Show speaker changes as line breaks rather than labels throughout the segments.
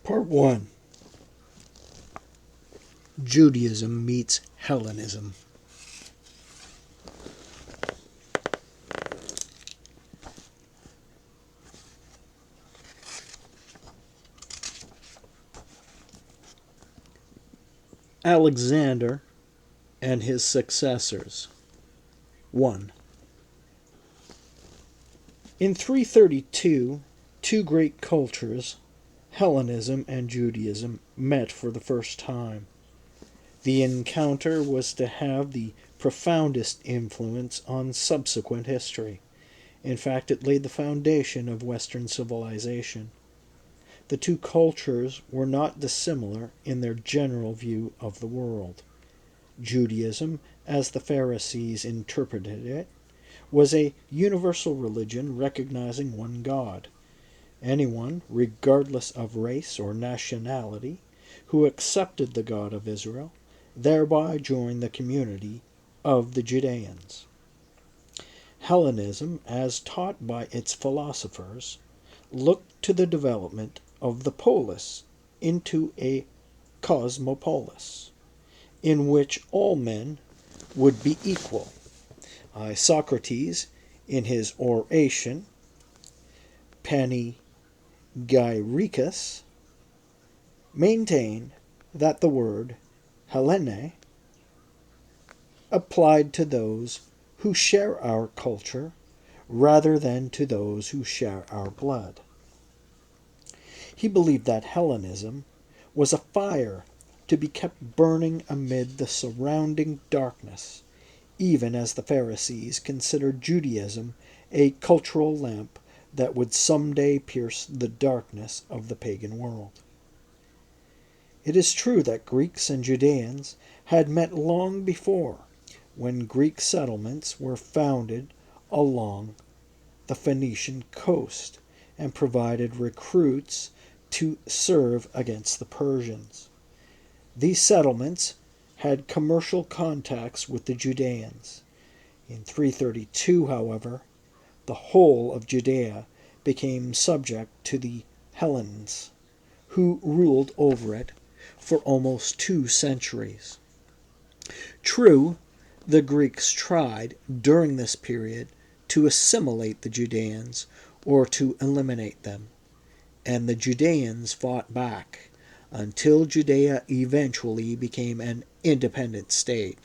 Part 1. Judaism meets Hellenism. Alexander and his successors. 1. In 332, two great cultures, Hellenism and Judaism, met for the first time. The encounter was to have the profoundest influence on subsequent history. In fact, it laid the foundation of Western civilization. The two cultures were not dissimilar in their general view of the world. Judaism, as the Pharisees interpreted it, was a universal religion recognizing one God. Anyone, regardless of race or nationality, who accepted the God of Israel thereby joined the community of the Judeans. Hellenism, as taught by its philosophers, looked to the development of the polis into a cosmopolis, in which all men would be equal. Socrates, in his oration Panegyricus, maintained that the word Hellene applied to those who share our culture rather than to those who share our blood. He believed that Hellenism was a fire to be kept burning amid the surrounding darkness, even as the Pharisees considered Judaism a cultural lamp that would someday pierce the darkness of the pagan world. It is true that Greeks and Judeans had met long before, when Greek settlements were founded along the Phoenician coast and provided recruits to serve against the Persians. These settlements had commercial contacts with the Judeans. In 332, however, the whole of Judea became subject to the Hellenes, who ruled over it for almost 2 centuries. True, the Greeks tried during this period to assimilate the Judeans or to eliminate them, and the Judeans fought back until Judea eventually became an independent state.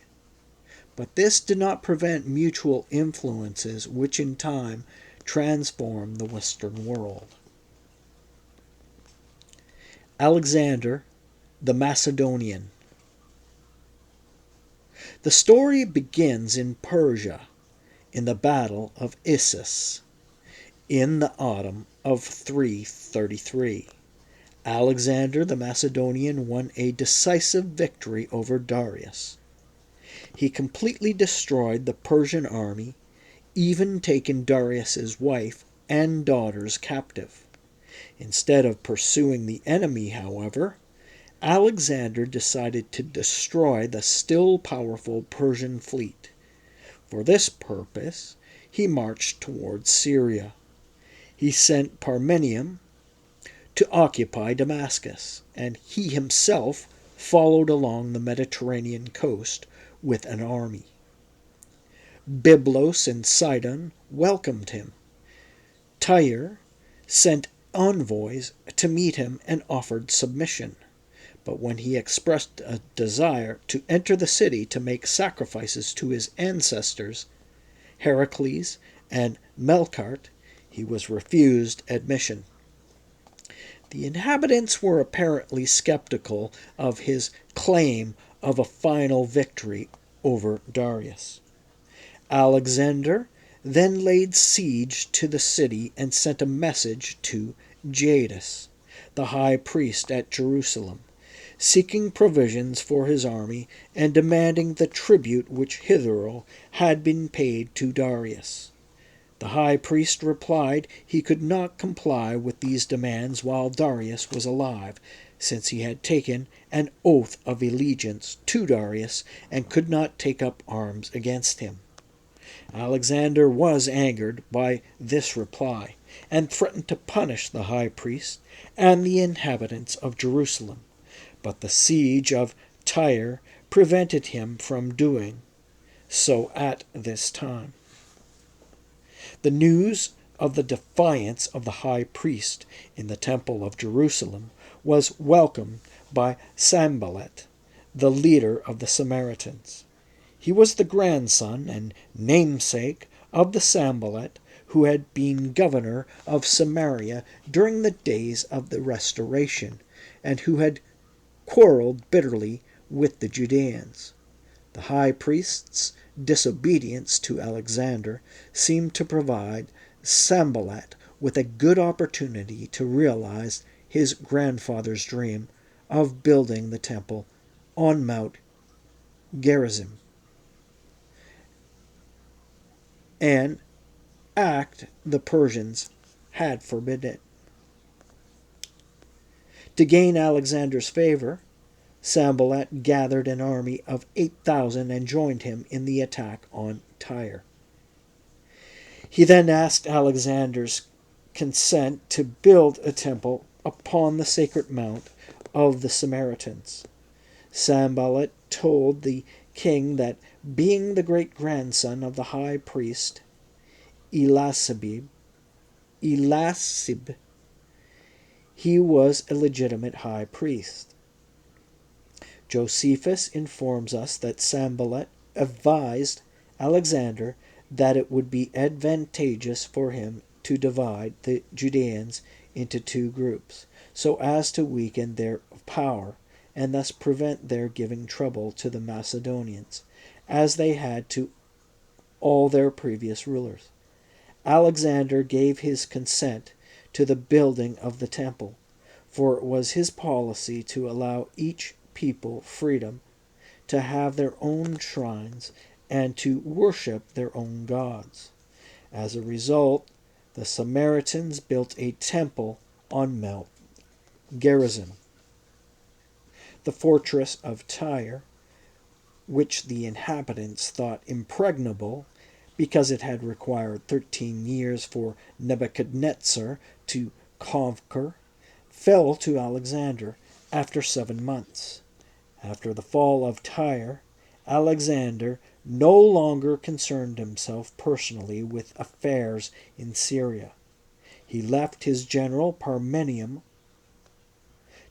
But this did not prevent mutual influences which in time transformed the Western world. Alexander the Macedonian. The story begins in Persia, in the Battle of Issus, in the autumn of 333. Alexander the Macedonian won a decisive victory over Darius. He completely destroyed the Persian army, even taking Darius's wife and daughters captive. Instead of pursuing the enemy, however, Alexander decided to destroy the still powerful Persian fleet. For this purpose, he marched towards Syria. He sent Parmenium to occupy Damascus, and he himself followed along the Mediterranean coast with an army. Byblos and Sidon welcomed him. Tyre sent envoys to meet him and offered submission. But when he expressed a desire to enter the city to make sacrifices to his ancestors, Heracles and Melkart, he was refused admission. The inhabitants were apparently skeptical of his claim of a final victory over Darius. Alexander then laid siege to the city and sent a message to Jadus, the high priest at Jerusalem, seeking provisions for his army and demanding the tribute which hitherto had been paid to Darius. The high priest replied he could not comply with these demands while Darius was alive, since he had taken an oath of allegiance to Darius and could not take up arms against him. Alexander was angered by this reply, and threatened to punish the high priest and the inhabitants of Jerusalem. But the siege of Tyre prevented him from doing so at this time. The news of the defiance of the high priest in the temple of Jerusalem was welcomed by Sanballat, the leader of the Samaritans. He was the grandson and namesake of the Sanballat who had been governor of Samaria during the days of the Restoration, and who had quarreled bitterly with the Judeans. The high priest's disobedience to Alexander seemed to provide Sanballat with a good opportunity to realize his grandfather's dream of building the temple on Mount Gerizim, an act the Persians had forbidden. To gain Alexander's favor, Sanballat gathered an army of 8,000 and joined him in the attack on Tyre. He then asked Alexander's consent to build a temple upon the sacred mount of the Samaritans. Sanballat told the king that, being the great-grandson of the high priest Elasib, he was a legitimate high priest. Josephus informs us that Sanballat advised Alexander that it would be advantageous for him to divide the Judeans into two groups, so as to weaken their power and thus prevent their giving trouble to the Macedonians, as they had to all their previous rulers. Alexander gave his consent to the building of the temple, for it was his policy to allow each people freedom to have their own shrines and to worship their own gods. As a result, the Samaritans built a temple on Mount Gerizim. The fortress of Tyre, which the inhabitants thought impregnable because it had required 13 years for Nebuchadnezzar to conquer, fell to Alexander after 7 months. After the fall of Tyre, Alexander no longer concerned himself personally with affairs in Syria. He left his general Parmenium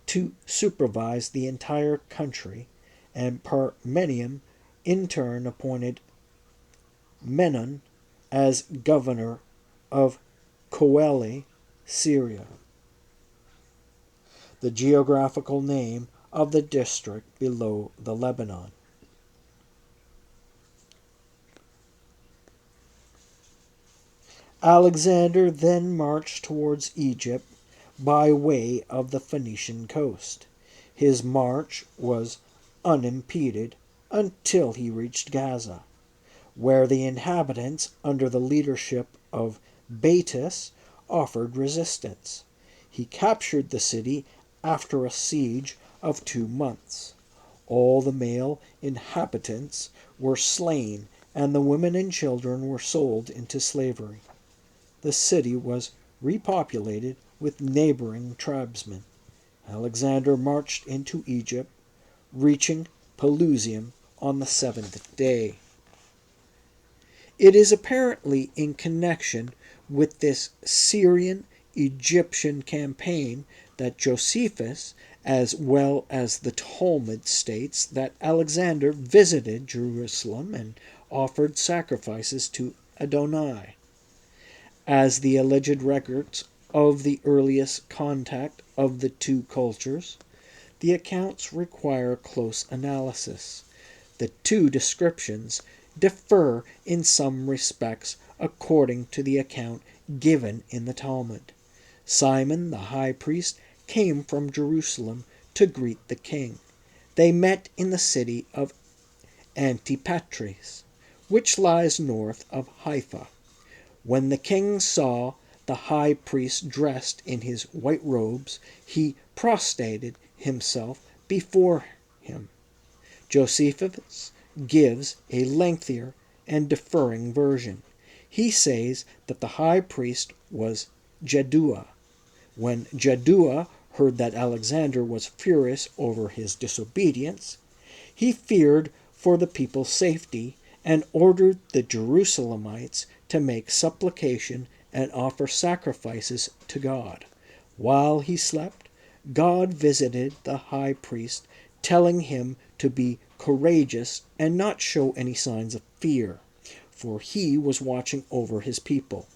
to supervise the entire country, and Parmenium in turn appointed Menon as governor of Coeli, Syria, the geographical name of the district below the Lebanon. Alexander then marched towards Egypt by way of the Phoenician coast. His march was unimpeded until he reached Gaza, where the inhabitants, under the leadership of Baitus, offered resistance. He captured the city after a siege of 2 months. All the male inhabitants were slain, and the women and children were sold into slavery. The city was repopulated with neighboring tribesmen. Alexander marched into Egypt, reaching Pelusium on the 7th day. It is apparently in connection with this Syrian-Egyptian campaign that Josephus, as well as the Talmud, states that Alexander visited Jerusalem and offered sacrifices to Adonai. As the alleged records of the earliest contact of the two cultures, the accounts require close analysis. The two descriptions differ in some respects according to the account given in the Talmud. Simon the high priest came from Jerusalem to greet the king. They met in the city of Antipatris, which lies north of Haifa. When the king saw the high priest dressed in his white robes, he prostrated himself before him. Josephus gives a lengthier and differing version. He says that the high priest was Jaddua. When Jaddua heard that Alexander was furious over his disobedience, he feared for the people's safety and ordered the Jerusalemites to make supplication and offer sacrifices to God. While he slept, God visited the high priest, telling him to be courageous and not show any signs of fear, for he was watching over his people.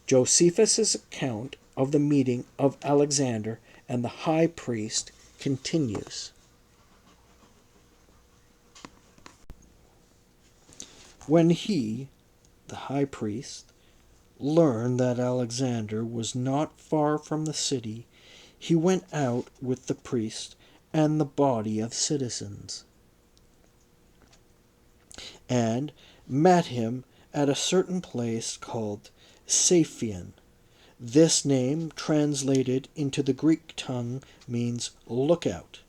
Josephus's account of the meeting of Alexander and the high priest continues. When he, the high priest, learned that Alexander was not far from the city, he went out with the priest and the body of citizens, and met him at a certain place called Saphion. This name, translated into the Greek tongue, means lookout,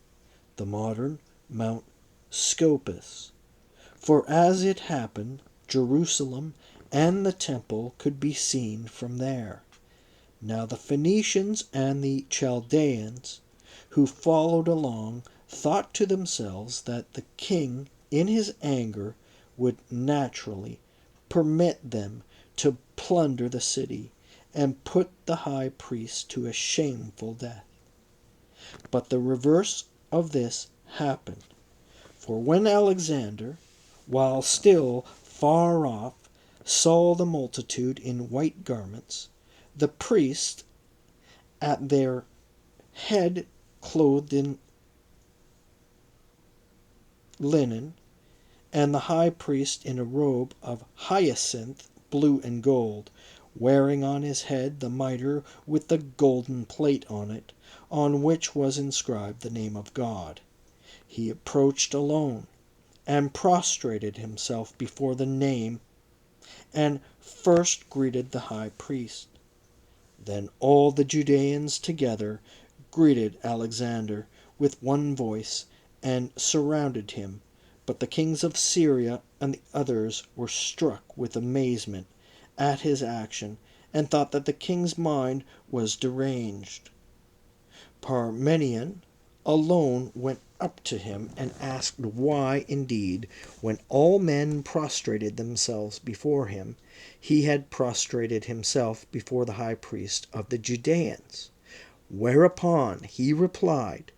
the modern Mount Scopus. For as it happened, Jerusalem and the temple could be seen from there. Now the Phoenicians and the Chaldeans, who followed along, thought to themselves that the king, in his anger, would naturally permit them to plunder the city and put the high priest to a shameful death. But the reverse of this happened. For when Alexander, while still far off, saw the multitude in white garments, the priests at their head clothed in linen, and the high priest in a robe of hyacinth, blue and gold, wearing on his head the mitre with the golden plate on it, on which was inscribed the name of God. He approached alone, and prostrated himself before the name, and first greeted the high priest. Then all the Judeans together greeted Alexander with one voice, and surrounded him. But the kings of Syria and the others were struck with amazement at his action, and thought that the king's mind was deranged. Parmenion alone went up to him and asked why, indeed, when all men prostrated themselves before him, he had prostrated himself before the high priest of the Judeans. Whereupon he replied,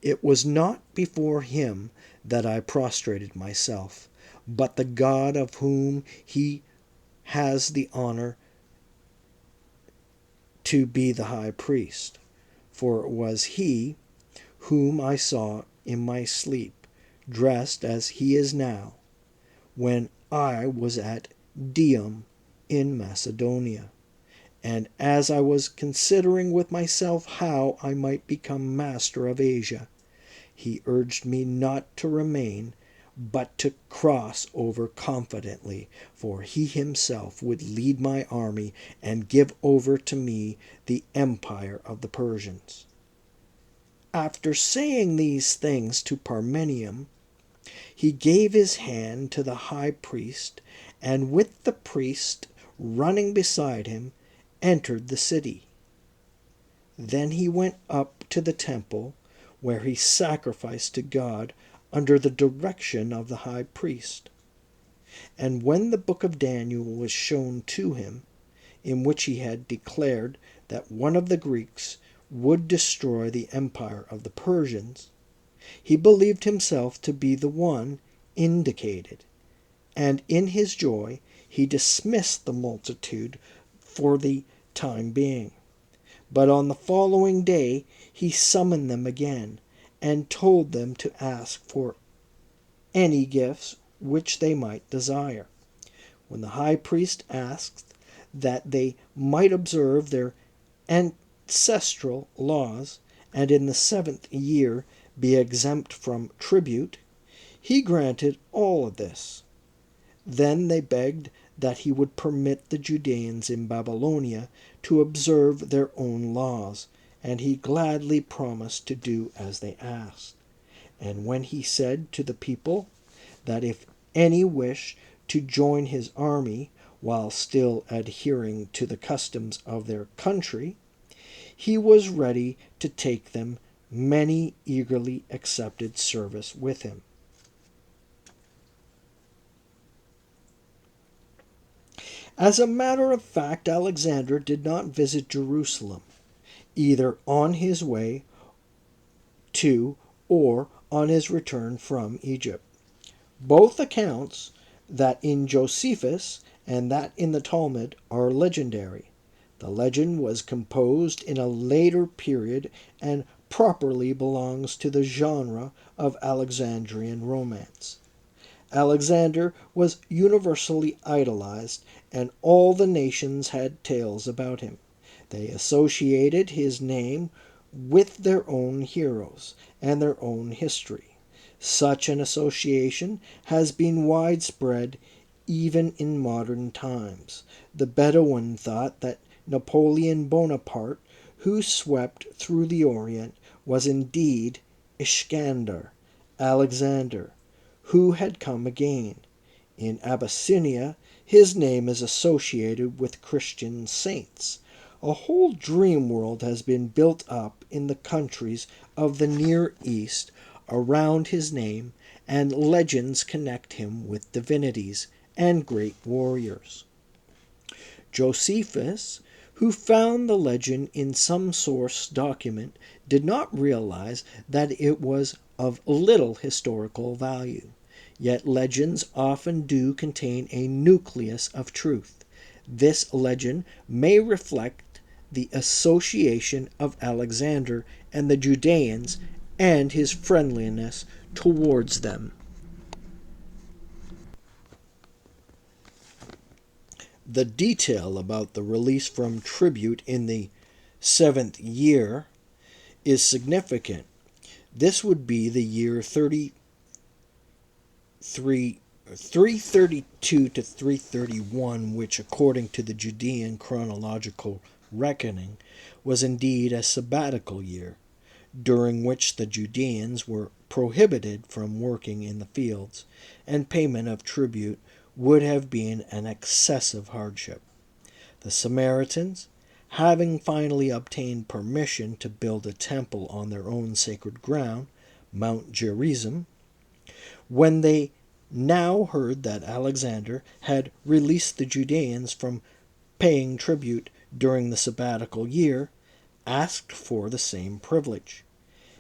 "It was not before him that I prostrated myself, but the God of whom he has the honor to be the high priest. For it was he whom I saw in my sleep, dressed as he is now, when I was at Dium in Macedonia. And as I was considering with myself how I might become master of Asia, he urged me not to remain, but to cross over confidently, for he himself would lead my army and give over to me the empire of the Persians." After saying these things to Parmenion, he gave his hand to the high priest, and with the priest running beside him, entered the city. Then he went up to the temple, where he sacrificed to God under the direction of the high priest. And when the book of Daniel was shown to him, in which he had declared that one of the Greeks would destroy the empire of the Persians, he believed himself to be the one indicated, and in his joy he dismissed the multitude for the time being. But on the following day he summoned them again, and told them to ask for any gifts which they might desire. When the high priest asked that they might observe their ancestral laws, and in the 7th year be exempt from tribute, he granted all of this. Then they begged that he would permit the Judeans in Babylonia to observe their own laws, and he gladly promised to do as they asked. And when he said to the people that if any wished to join his army, while still adhering to the customs of their country, he was ready to take them. Many eagerly accepted service with him. As a matter of fact, Alexander did not visit Jerusalem, either on his way to or on his return from Egypt. Both accounts, that in Josephus and that in the Talmud, are legendary. The legend was composed in a later period and properly belongs to the genre of Alexandrian romance. Alexander was universally idolized, and all the nations had tales about him. They associated his name with their own heroes and their own history. Such an association has been widespread even in modern times. The Bedouin thought that Napoleon Bonaparte, who swept through the Orient, was indeed Iskander, Alexander, who had come again. In Abyssinia, his name is associated with Christian saints. A whole dream world has been built up in the countries of the Near East around his name, and legends connect him with divinities and great warriors. Josephus, who found the legend in some source document, did not realize that it was of little historical value. Yet legends often do contain a nucleus of truth. This legend may reflect the association of Alexander and the Judeans and his friendliness towards them. The detail about the release from tribute in the seventh year is significant. This would be the year 332 to 331, which, according to the Judean chronological reckoning, was indeed a sabbatical year, during which the Judeans were prohibited from working in the fields, and payment of tribute would have been an excessive hardship. The Samaritans, having finally obtained permission to build a temple on their own sacred ground, Mount Gerizim, when they now heard that Alexander had released the Judeans from paying tribute during the sabbatical year, asked for the same privilege.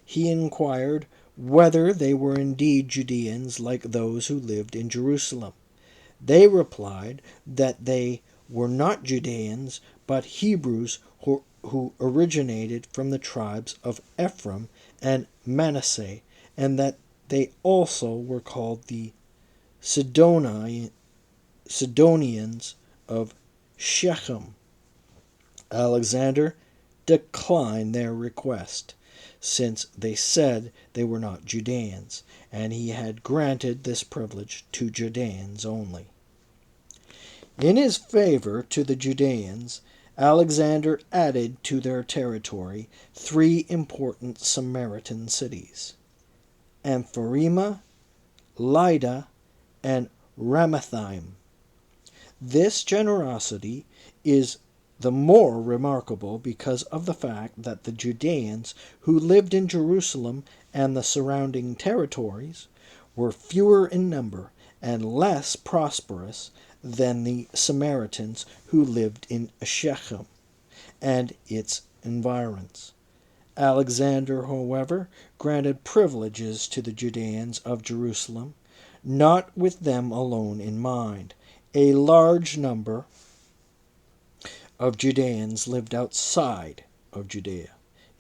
He inquired whether they were indeed Judeans like those who lived in Jerusalem. They replied that they were not Judeans, but Hebrews who originated from the tribes of Ephraim and Manasseh, and that they also were called the Sidonians of Shechem. Alexander declined their request, since they said they were not Judeans, and he had granted this privilege to Judeans only. In his favor to the Judeans, Alexander added to their territory 3 important Samaritan cities: Amphiramah, Lydda, and Ramathaim. This generosity is the more remarkable because of the fact that the Judeans who lived in Jerusalem and the surrounding territories were fewer in number and less prosperous than the Samaritans who lived in Shechem and its environs. Alexander, however, granted privileges to the Judeans of Jerusalem, not with them alone in mind. A large number of Judeans lived outside of Judea,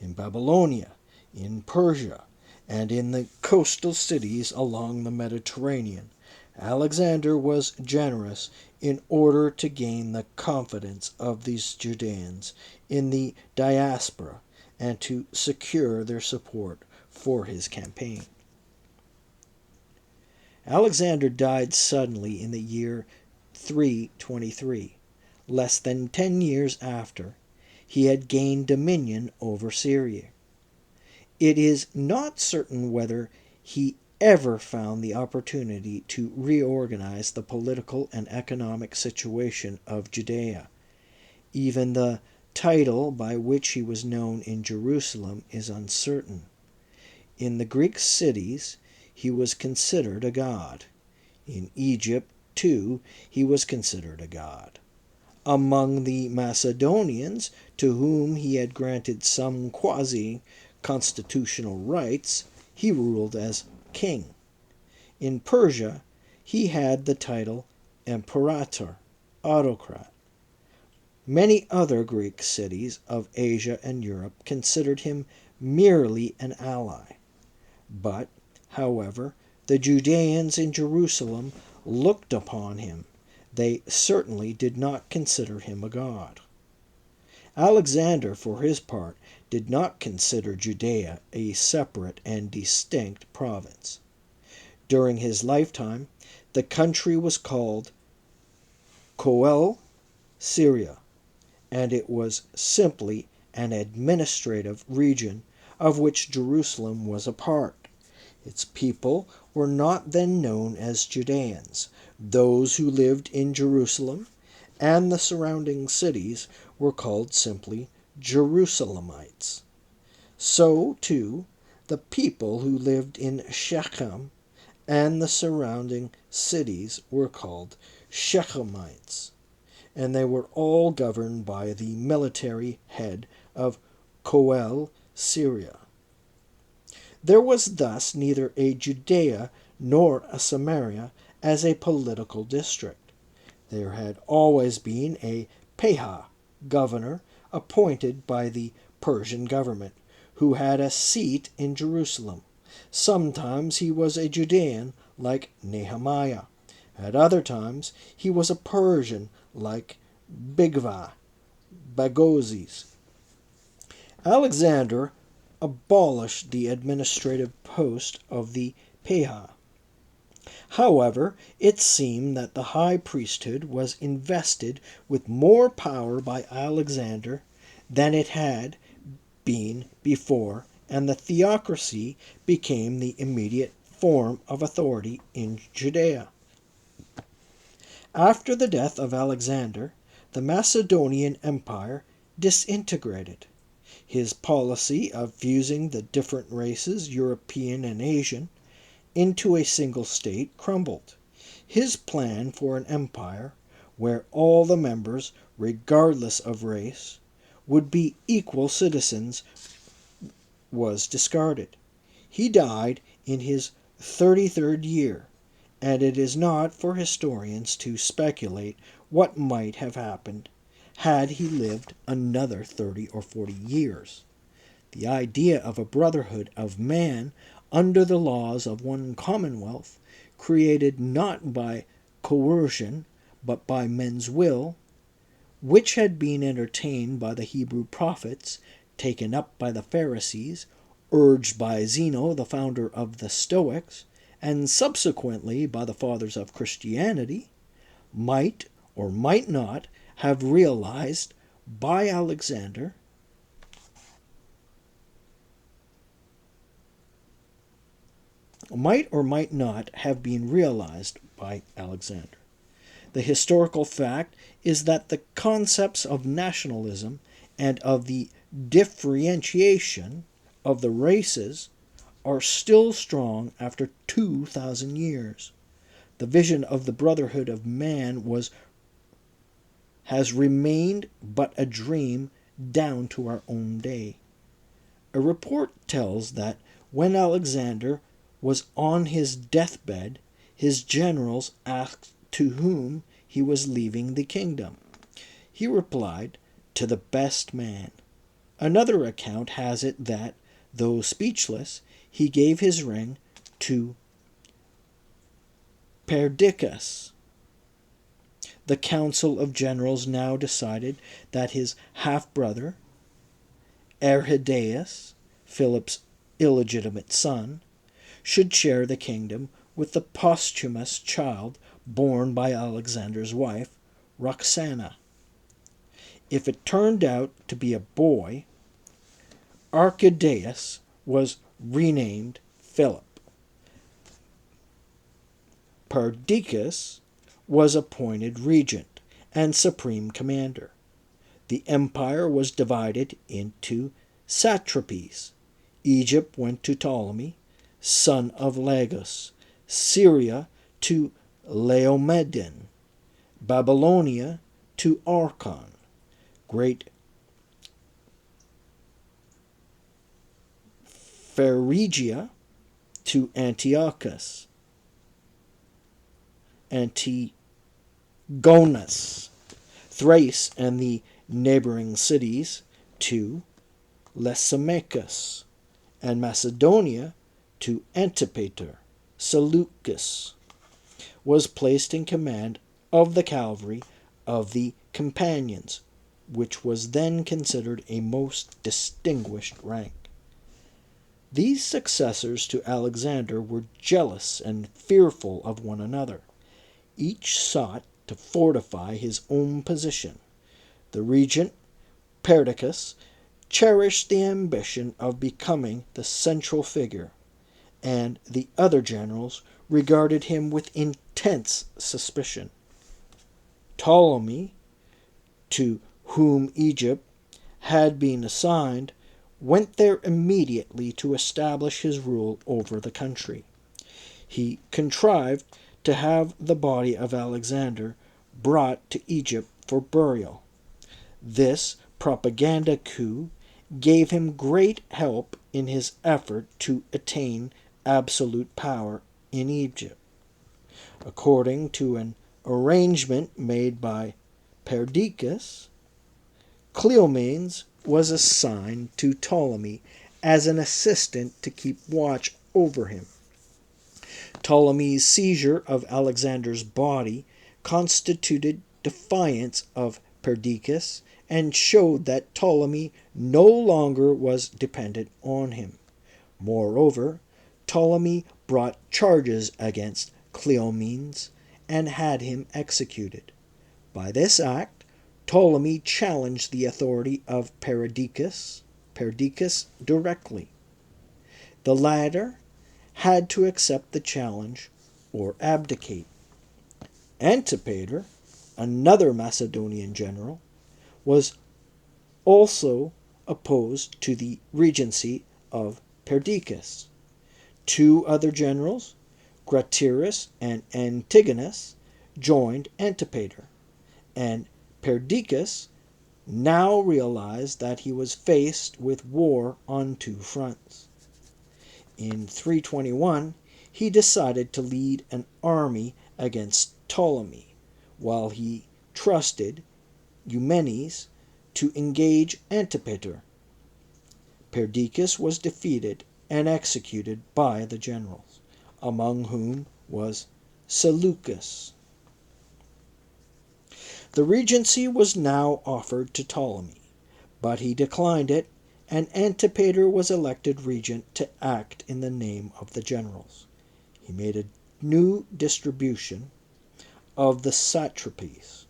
in Babylonia, in Persia, and in the coastal cities along the Mediterranean. Alexander was generous in order to gain the confidence of these Judeans in the diaspora and to secure their support for his campaign. Alexander died suddenly in the year 323, less than 10 years after he had gained dominion over Syria. It is not certain whether he ever found the opportunity to reorganize the political and economic situation of Judea. Even the title by which he was known in Jerusalem is uncertain. In the Greek cities, he was considered a god. In Egypt, too, he was considered a god. Among the Macedonians, to whom he had granted some quasi-constitutional rights, he ruled as king. In Persia, he had the title imperator, autocrat. Many other Greek cities of Asia and Europe considered him merely an ally. But, however, the Judeans in Jerusalem looked upon him. They certainly did not consider him a god. Alexander, for his part, did not consider Judea a separate and distinct province. During his lifetime, the country was called Coel Syria, and it was simply an administrative region of which Jerusalem was a part. Its people were not then known as Judeans. Those who lived in Jerusalem and the surrounding cities were called simply Jerusalemites. So, too, the people who lived in Shechem and the surrounding cities were called Shechemites, and they were all governed by the military head of Coel Syria. There was thus neither a Judea nor a Samaria as a political district. There had always been a Peha, governor, appointed by the Persian government, who had a seat in Jerusalem. Sometimes he was a Judean, like Nehemiah. At other times he was a Persian, like Bigva, Bagoses. Alexander abolished the administrative post of the Peha. However, it seemed that the high priesthood was invested with more power by Alexander than it had been before, and the theocracy became the immediate form of authority in Judea. After the death of Alexander, the Macedonian Empire disintegrated. His policy of fusing the different races, European and Asian, into a single state crumbled. His plan for an empire where all the members, regardless of race, would be equal citizens was discarded. He died in his 33rd year, and it is not for historians to speculate what might have happened had he lived another 30 or 40 years. The idea of a brotherhood of man under the laws of one commonwealth, created not by coercion but by men's will, which had been entertained by the Hebrew prophets, taken up by the Pharisees, urged by Zeno, the founder of the Stoics, and subsequently by the fathers of Christianity, might or might not have realized by Alexander might or might not have been realized by Alexander. The historical fact is that the concepts of nationalism and of the differentiation of the races are still strong after 2,000 years. The vision of the brotherhood of man has remained but a dream down to our own day. A report tells that when Alexander was on his deathbed, his generals asked to whom he was leaving the kingdom. He replied, "To the best man." Another account has it that, though speechless, he gave his ring to Perdiccas. The council of generals now decided that his half-brother, Arrhidaeus, Philip's illegitimate son, should share the kingdom with the posthumous child born by Alexander's wife, Roxana. If it turned out to be a boy, Arrhidaeus was renamed Philip. Perdiccas was appointed regent and supreme commander. The empire was divided into satrapies. Egypt went to Ptolemy, son of Lagus, Syria to Laomedon, Babylonia to Archon, Great Phrygia to Antiochus, Antigonus, Thrace and the neighboring cities to Lysimachus, and Macedonia to Antipater. Seleucus was placed in command of the cavalry of the Companions, which was then considered a most distinguished rank. These successors to Alexander were jealous and fearful of one another. Each sought to fortify his own position. The regent, Perdiccas, cherished the ambition of becoming the central figure, and the other generals regarded him with intense suspicion. Ptolemy, to whom Egypt had been assigned, went there immediately to establish his rule over the country. He contrived to have the body of Alexander brought to Egypt for burial. This propaganda coup gave him great help in his effort to attain absolute power in Egypt. According to an arrangement made by Perdiccas, Cleomenes was assigned to Ptolemy as an assistant to keep watch over him. Ptolemy's seizure of Alexander's body constituted defiance of Perdiccas and showed that Ptolemy no longer was dependent on him. Moreover, Ptolemy brought charges against Cleomenes and had him executed. By this act, Ptolemy challenged the authority of Perdiccas directly. The latter had to accept the challenge or abdicate. Antipater, another Macedonian general, was also opposed to the regency of Perdiccas. Two other generals, Gratyrus and Antigonus, joined Antipater, and Perdiccas now realized that he was faced with war on two fronts. In 321, he decided to lead an army against Ptolemy, while he trusted Eumenes to engage Antipater. Perdiccas was defeated and executed by the generals, among whom was Seleucus. The regency was now offered to Ptolemy, but he declined it, and Antipater was elected regent to act in the name of the generals. He made a new distribution of the satrapies.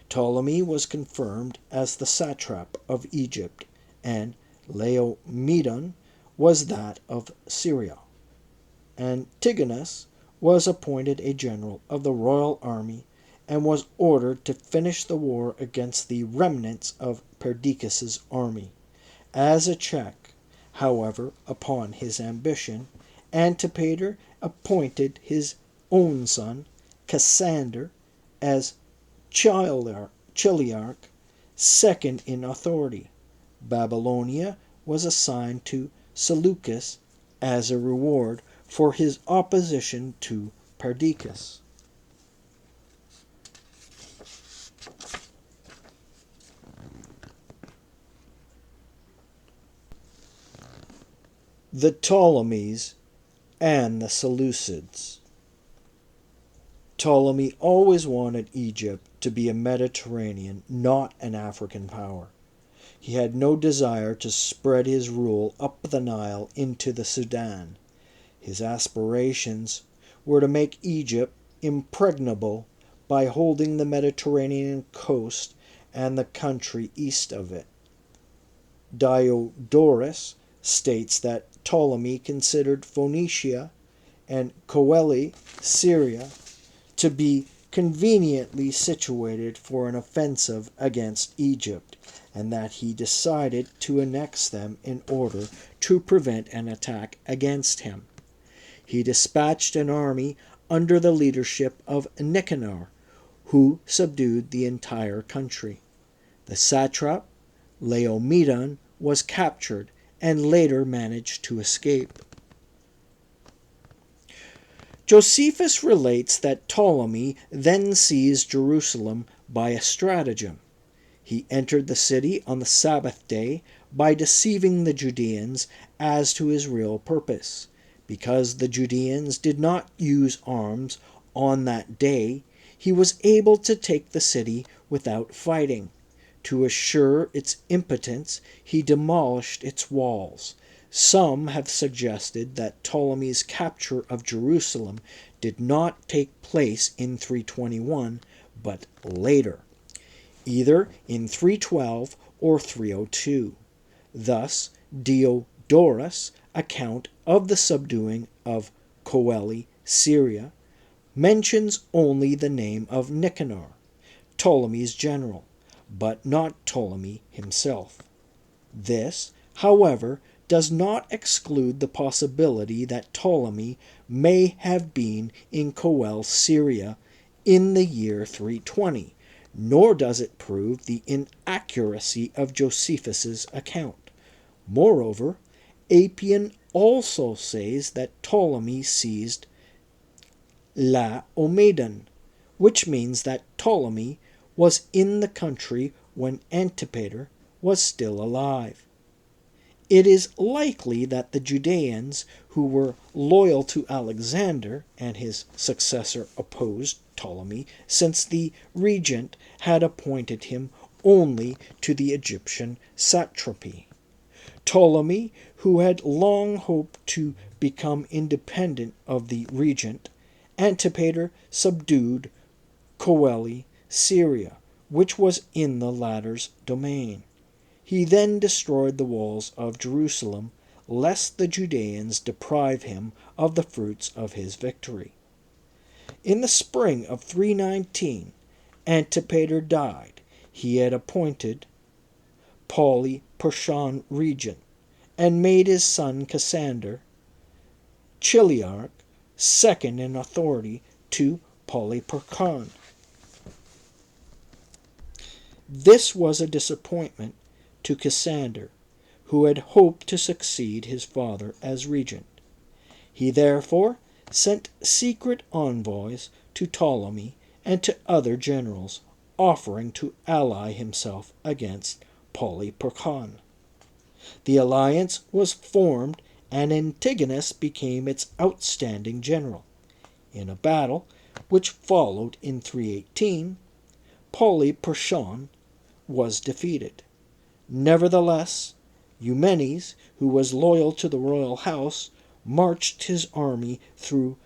Ptolemy was confirmed as the satrap of Egypt, and Laomedon was that of Syria. Antigonus was appointed a general of the royal army and was ordered to finish the war against the remnants of Perdiccas's army. As a check, however, upon his ambition, Antipater appointed his own son, Cassander, as Chiliarch, second in authority. Babylonia was assigned to Seleucus as a reward for his opposition to Perdiccas. The Ptolemies and the Seleucids. Ptolemy always wanted Egypt to be a Mediterranean, not an African power. He had no desire to spread his rule up the Nile into the Sudan. His aspirations were to make Egypt impregnable by holding the Mediterranean coast and the country east of it. Diodorus states that Ptolemy considered Phoenicia and Coeli, Syria, to be conveniently situated for an offensive against Egypt, and that he decided to annex them in order to prevent an attack against him. He dispatched an army under the leadership of Nicanor, who subdued the entire country. The satrap, Laomedon, was captured and later managed to escape. Josephus relates that Ptolemy then seized Jerusalem by a stratagem. He entered the city on the Sabbath day by deceiving the Judeans as to his real purpose. Because the Judeans did not use arms on that day, he was able to take the city without fighting. To assure its impotence, he demolished its walls. Some have suggested that Ptolemy's capture of Jerusalem did not take place in 321, but later, either in 312 or 302. Thus, Diodorus' account of the subduing of Coeli, Syria, mentions only the name of Nicanor, Ptolemy's general, but not Ptolemy himself. This, however, does not exclude the possibility that Ptolemy may have been in Coel, Syria, in the year 320, nor does it prove the inaccuracy of Josephus's account. Moreover, Appian also says that Ptolemy seized Laomedon, which means that Ptolemy was in the country when Antipater was still alive. It is likely that the Judeans, who were loyal to Alexander and his successor, opposed Ptolemy, since the regent had appointed him only to the Egyptian satrapy. Ptolemy, who had long hoped to become independent of the regent, Antipater subdued Coeli, Syria, which was in the latter's domain. He then destroyed the walls of Jerusalem, lest the Judeans deprive him of the fruits of his victory. In the spring of 319, Antipater died. He had appointed Polyperchon regent, and made his son Cassander, Chiliarch, second in authority to Polyperchon. This was a disappointment to Cassander, who had hoped to succeed his father as regent. He therefore sent secret envoys to Ptolemy and to other generals, offering to ally himself against Polyperchon. The alliance was formed, and Antigonus became its outstanding general. In a battle which followed in 318, Polyperchon was defeated. Nevertheless, Eumenes, who was loyal to the royal house, marched his army through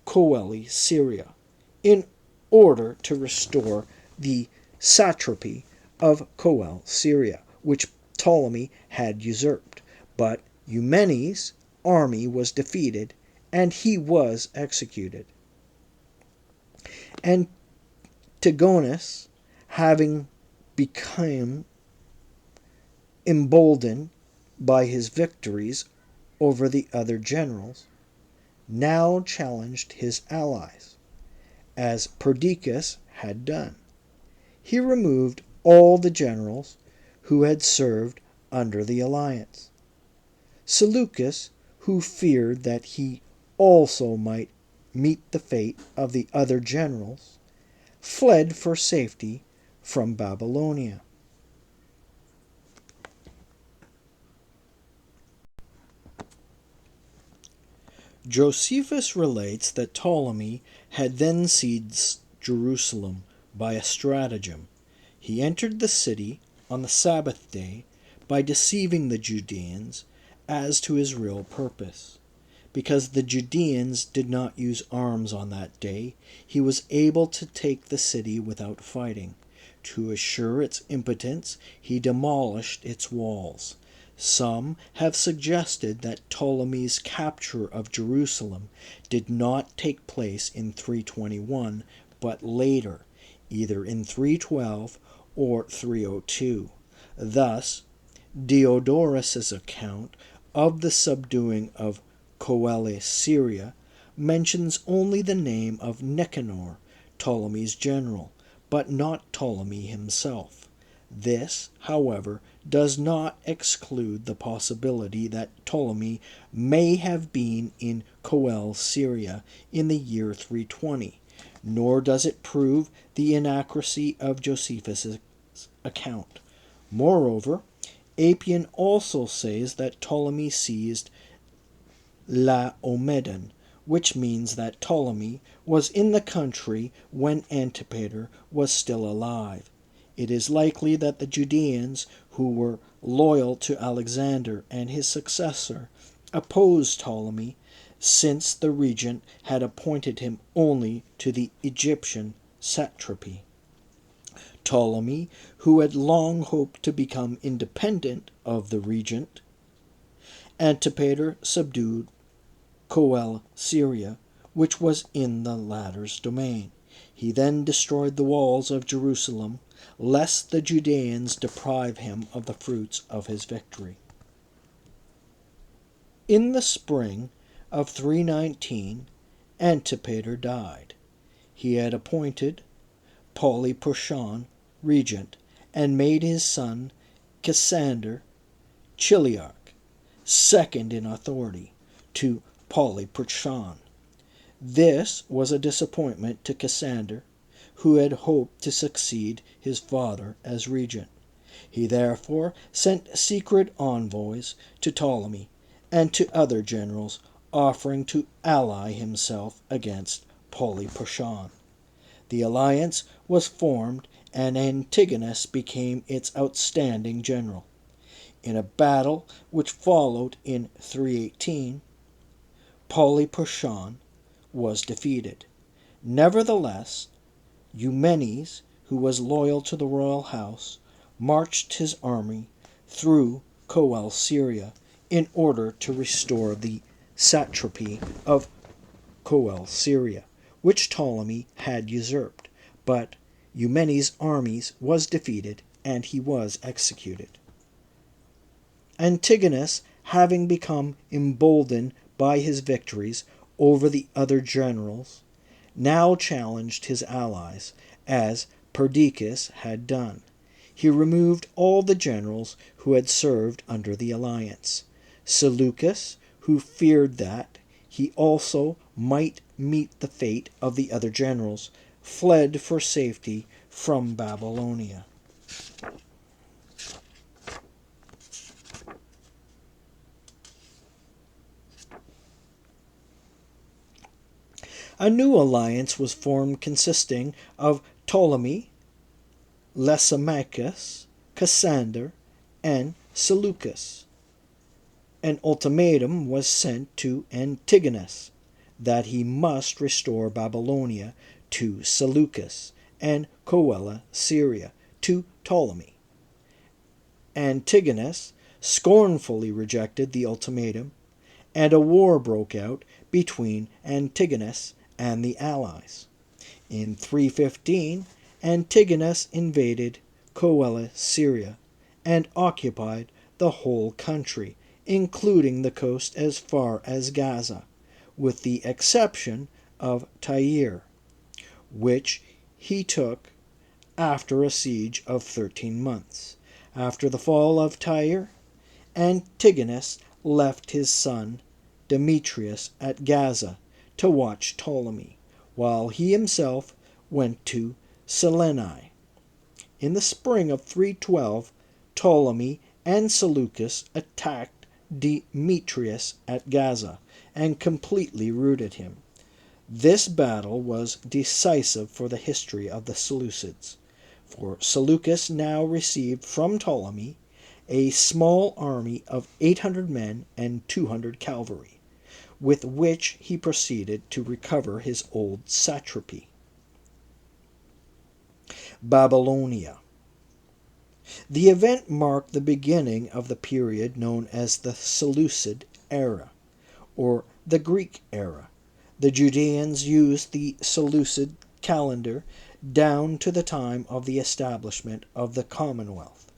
Coeli, Syria, in order to restore the satrapy of Coel, Syria, which Ptolemy had usurped. But Eumenes' army was defeated, and he was executed. Antigonus, having become emboldened by his victories over the other generals, now challenged his allies, as Perdiccas had done. He removed all the generals who had served under the alliance. Seleucus, who feared that he also might meet the fate of the other generals, fled for safety from Babylonia. Josephus relates that Ptolemy had then seized Jerusalem by a stratagem. He entered the city on the Sabbath day by deceiving the Judeans as to his real purpose. Because the Judeans did not use arms on that day, he was able to take the city without fighting. To assure its impotence, he demolished its walls. Some have suggested that Ptolemy's capture of Jerusalem did not take place in 321, but later, either in 312 or 302. Thus, Diodorus's account of the subduing of Coele Syria mentions only the name of Nicanor, Ptolemy's general, but not Ptolemy himself. This, however, does not exclude the possibility that Ptolemy may have been in Coele Syria in the year 320, nor does it prove the inaccuracy of Josephus' account. Moreover, Appian also says that Ptolemy seized Laomedon, which means that Ptolemy was in the country when Antipater was still alive. It is likely that the Judeans, who were loyal to Alexander and his successor, opposed Ptolemy, since the regent had appointed him only to the Egyptian satrapy. Ptolemy, who had long hoped to become independent of the regent, Antipater subdued Coele Syria, which was in the latter's domain. He then destroyed the walls of Jerusalem, lest the Judeans deprive him of the fruits of his victory. In the spring of 319, Antipater died. He had appointed Polyperchon regent, and made his son Cassander chiliarch, second in authority to Polyperchon. This was a disappointment to Cassander, who had hoped to succeed his father as regent. He therefore sent secret envoys to Ptolemy and to other generals, offering to ally himself against Polyperchon. The alliance was formed, and Antigonus became its outstanding general. In a battle which followed in 318, Polyperchon was defeated. Nevertheless, Eumenes, who was loyal to the royal house, marched his army through Coele Syria in order to restore the satrapy of Coele Syria, which Ptolemy had usurped. But Eumenes' army was defeated, and he was executed. Antigonus, having become emboldened by his victories over the other generals, now challenged his allies, as Perdiccas had done. He removed all the generals who had served under the alliance. Seleucus, who feared that he also might meet the fate of the other generals, fled for safety from Babylonia. A new alliance was formed consisting of Ptolemy, Lysimachus, Cassander, and Seleucus. An ultimatum was sent to Antigonus that he must restore Babylonia to Seleucus and Coele Syria to Ptolemy. Antigonus scornfully rejected the ultimatum, and a war broke out between Antigonus and the allies. In 315, Antigonus invaded Coele Syria and occupied the whole country, including the coast as far as Gaza, with the exception of Tyre, which he took after a siege of 13 months. After the fall of Tyre, Antigonus left his son Demetrius at Gaza to watch Ptolemy, while he himself went to Seleni. In the spring of 312, Ptolemy and Seleucus attacked Demetrius at Gaza and completely routed him. This battle was decisive for the history of the Seleucids, for Seleucus now received from Ptolemy a small army of 800 men and 200 cavalry, with which he proceeded to recover his old satrapy. Babylonia. The event marked the beginning of the period known as the Seleucid era, or the Greek era. The Judeans used the Seleucid calendar down to the time of the establishment of the Commonwealth.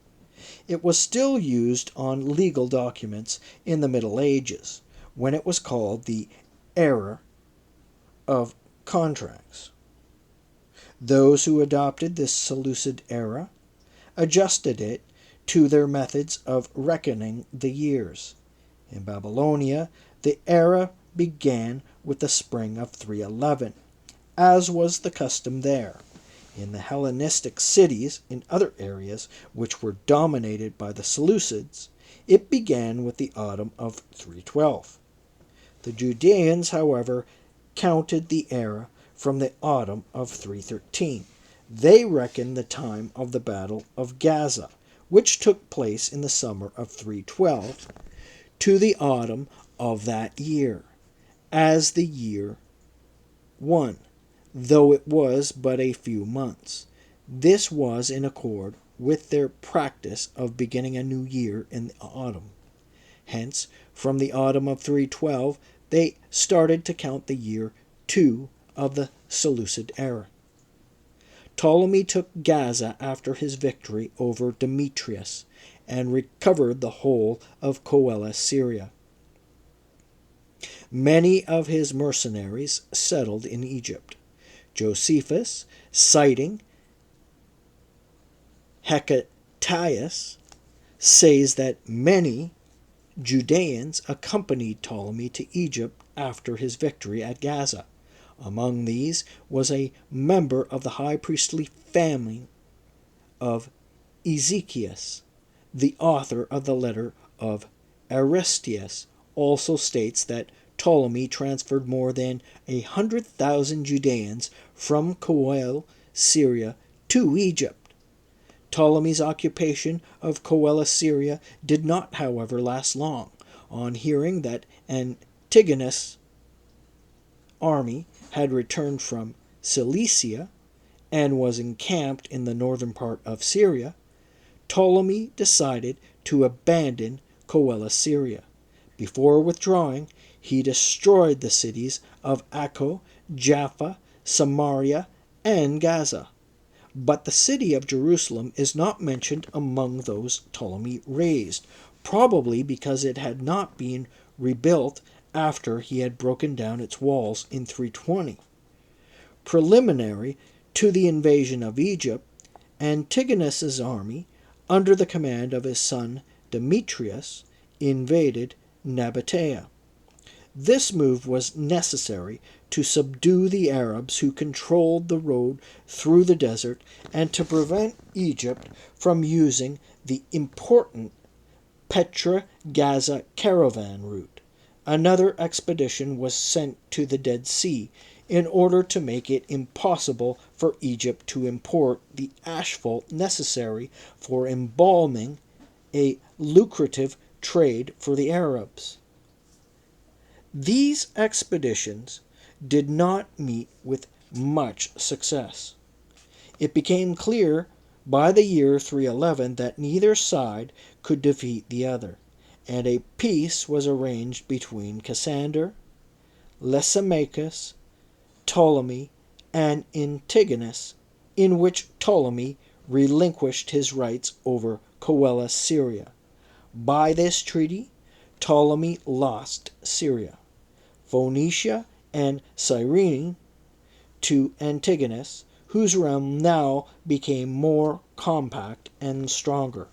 It was still used on legal documents in the Middle Ages, when it was called the era of contracts. Those who adopted this Seleucid era adjusted it to their methods of reckoning the years. In Babylonia, the era began with the spring of 311, as was the custom there. In the Hellenistic cities in other areas which were dominated by the Seleucids, it began with the autumn of 312. The Judeans, however, counted the era from the autumn of 313. They reckoned the time of the Battle of Gaza, which took place in the summer of 312, to the autumn of that year, as the year 1, though it was but a few months. This was in accord with their practice of beginning a new year in the autumn. Hence, from the autumn of 312, they started to count the year 2 of the Seleucid era. Ptolemy took Gaza after his victory over Demetrius and recovered the whole of Coele-Syria. Many of his mercenaries settled in Egypt. Josephus, citing Hecataeus, says that many Judeans accompanied Ptolemy to Egypt after his victory at Gaza. Among these was a member of the high priestly family of Ezekias. The author of the letter of Aristeas also states that Ptolemy transferred more than 100,000 Judeans from Coele-Syria to Egypt. Ptolemy's occupation of Coele-Syria did not, however, last long. On hearing that Antigonus' army had returned from Cilicia and was encamped in the northern part of Syria, Ptolemy decided to abandon Coele-Syria. Before withdrawing, he destroyed the cities of Acco, Jaffa, Samaria, and Gaza. But the city of Jerusalem is not mentioned among those Ptolemy razed, probably because it had not been rebuilt after he had broken down its walls in 320. Preliminary to the invasion of Egypt, Antigonus's army, under the command of his son Demetrius, invaded Nabatea. This move was necessary to subdue the Arabs who controlled the road through the desert and to prevent Egypt from using the important Petra-Gaza caravan route. Another expedition was sent to the Dead Sea in order to make it impossible for Egypt to import the asphalt necessary for embalming, a lucrative trade for the Arabs. These expeditions did not meet with much success. It became clear by the year 311 that neither side could defeat the other, and a peace was arranged between Cassander, Lysimachus, Ptolemy, and Antigonus, in which Ptolemy relinquished his rights over Coele-Syria. By this treaty, Ptolemy lost Syria, Phoenicia, and Cyrene to Antigonus, whose realm now became more compact and stronger.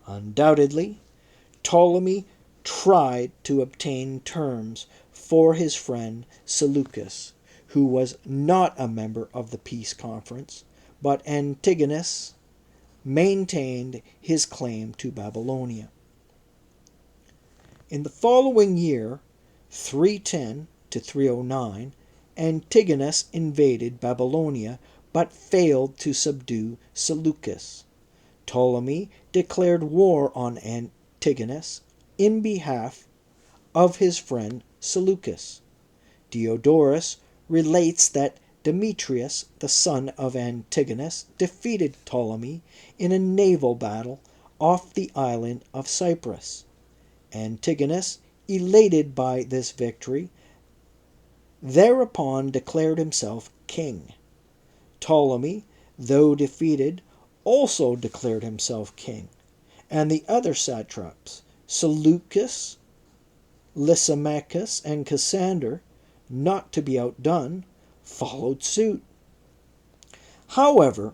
Undoubtedly, Ptolemy tried to obtain terms for his friend Seleucus, who was not a member of the peace conference, but Antigonus maintained his claim to Babylonia. In the following year, 310 to 309, Antigonus invaded Babylonia but failed to subdue Seleucus. Ptolemy declared war on Antigonus in behalf of his friend Seleucus. Diodorus relates that Demetrius, the son of Antigonus, defeated Ptolemy in a naval battle off the island of Cyprus. Antigonus, elated by this victory, thereupon declared himself king. Ptolemy, though defeated, also declared himself king, and the other satraps, Seleucus, Lysimachus, and Cassander, not to be outdone, followed suit. However,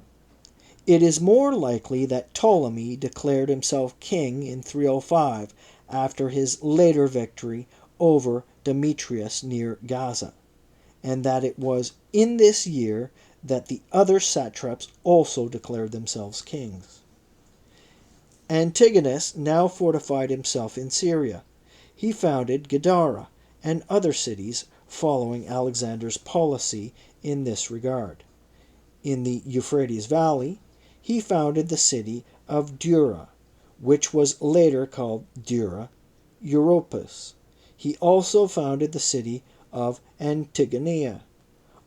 it is more likely that Ptolemy declared himself king in 305 after his later victory over Demetrius near Gaza, and that it was in this year that the other satraps also declared themselves kings. Antigonus now fortified himself in Syria. He founded Gadara and other cities following Alexander's policy in this regard. In the Euphrates Valley, he founded the city of Dura, which was later called Dura Europus. He also founded the city of Antigonea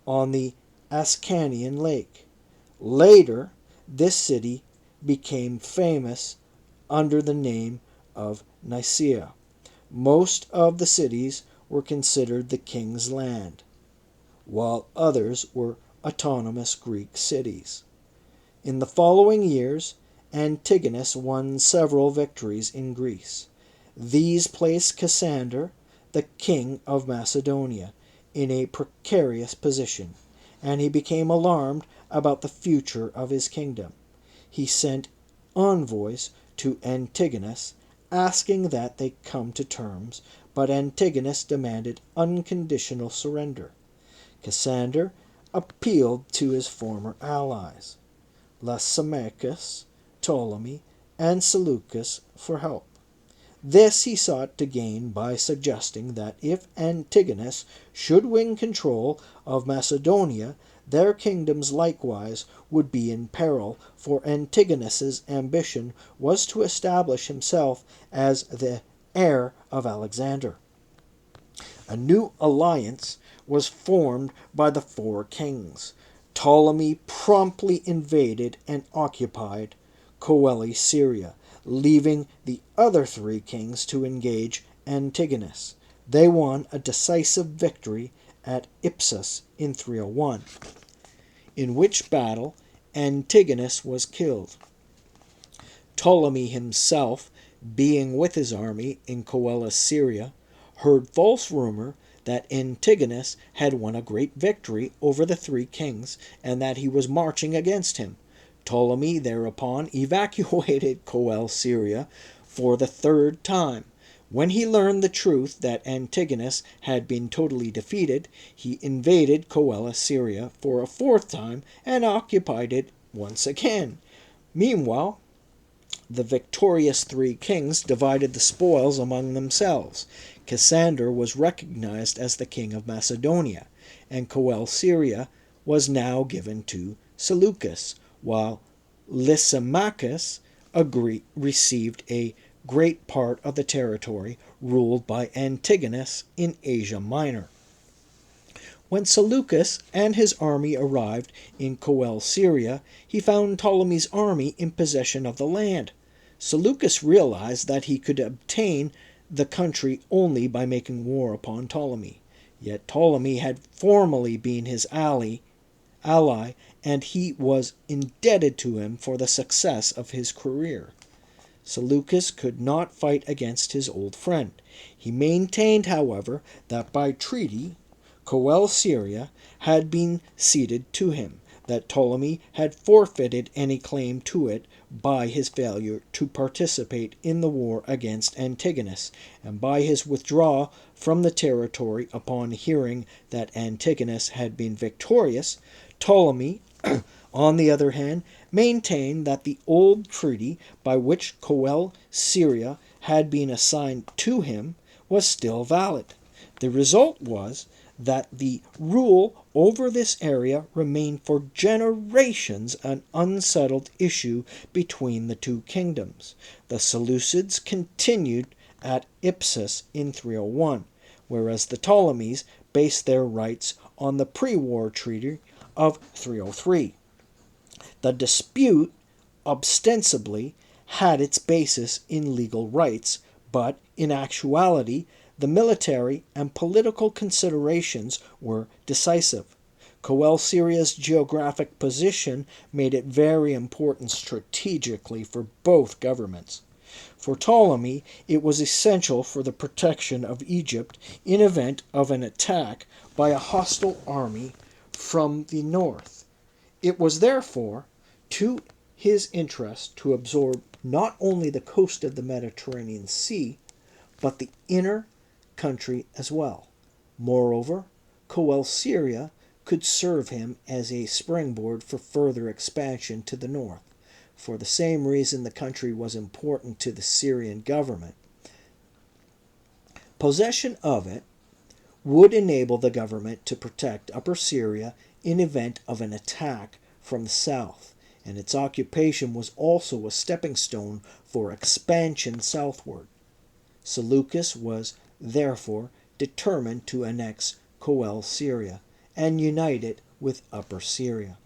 on the Ascanian Lake. Later, this city became famous under the name of Nicaea. Most of the cities were considered the king's land, while others were autonomous Greek cities. In the following years, Antigonus won several victories in Greece. These placed Cassander, the king of Macedonia, in a precarious position, and he became alarmed about the future of his kingdom. He sent envoys to Antigonus, asking that they come to terms, but Antigonus demanded unconditional surrender. Cassander appealed to his former allies, Lysimachus, Ptolemy, and Seleucus, for help. This he sought to gain by suggesting that if Antigonus should win control of Macedonia, their kingdoms likewise would be in peril, for Antigonus's ambition was to establish himself as the heir of Alexander. A new alliance was formed by the four kings. Ptolemy promptly invaded and occupied Coele-Syria, leaving the other three kings to engage Antigonus. They won a decisive victory at Ipsus in 301, in which battle Antigonus was killed. Ptolemy himself, being with his army in Coele-Syria, heard false rumor that Antigonus had won a great victory over the three kings and that he was marching against him. Ptolemy thereupon evacuated Coele-Syria for the third time. When he learned the truth that Antigonus had been totally defeated, he invaded Coele-Syria for a fourth time and occupied it once again. Meanwhile, the victorious three kings divided the spoils among themselves. Cassander was recognized as the king of Macedonia, and Coele-Syria was now given to Seleucus, while Lysimachus received a great part of the territory ruled by Antigonus in Asia Minor. When Seleucus and his army arrived in Coele-Syria, he found Ptolemy's army in possession of the land. Seleucus realized that he could obtain the country only by making war upon Ptolemy. Yet Ptolemy had formerly been his ally, and he was indebted to him for the success of his career. Seleucus could not fight against his old friend. He maintained, however, that by treaty Coele-Syria had been ceded to him, that Ptolemy had forfeited any claim to it by his failure to participate in the war against Antigonus, and by his withdrawal from the territory upon hearing that Antigonus had been victorious. Ptolemy, on the other hand, maintained that the old treaty by which Coele-Syria had been assigned to him was still valid. The result was that the rule over this area remained for generations an unsettled issue between the two kingdoms. The Seleucids continued at Ipsus in 301, whereas the Ptolemies based their rights on the pre-war treaty of 303. The dispute, ostensibly, had its basis in legal rights, but in actuality, the military and political considerations were decisive. Coel Syria's geographic position made it very important strategically for both governments. For Ptolemy, it was essential for the protection of Egypt in event of an attack by a hostile army from the north. It was therefore to his interest to absorb not only the coast of the Mediterranean Sea, but the inner country as well. Moreover, Coel Syria could serve him as a springboard for further expansion to the north. For the same reason the country was important to the Syrian government. Possession of it would enable the government to protect Upper Syria in event of an attack from the south, and its occupation was also a stepping stone for expansion southward. Seleucus was, therefore, determined to annex Coel Syria and unite it with Upper Syria.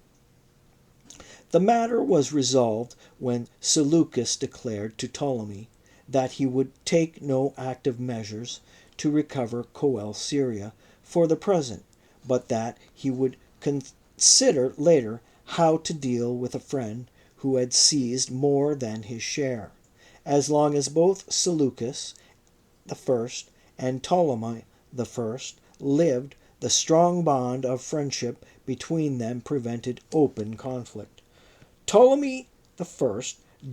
The matter was resolved when Seleucus declared to Ptolemy that he would take no active measures to recover Coel Syria for the present, but that he would consider later how to deal with a friend who had seized more than his share. As long as both Seleucus I and Ptolemy I lived, the strong bond of friendship between them prevented open conflict. Ptolemy I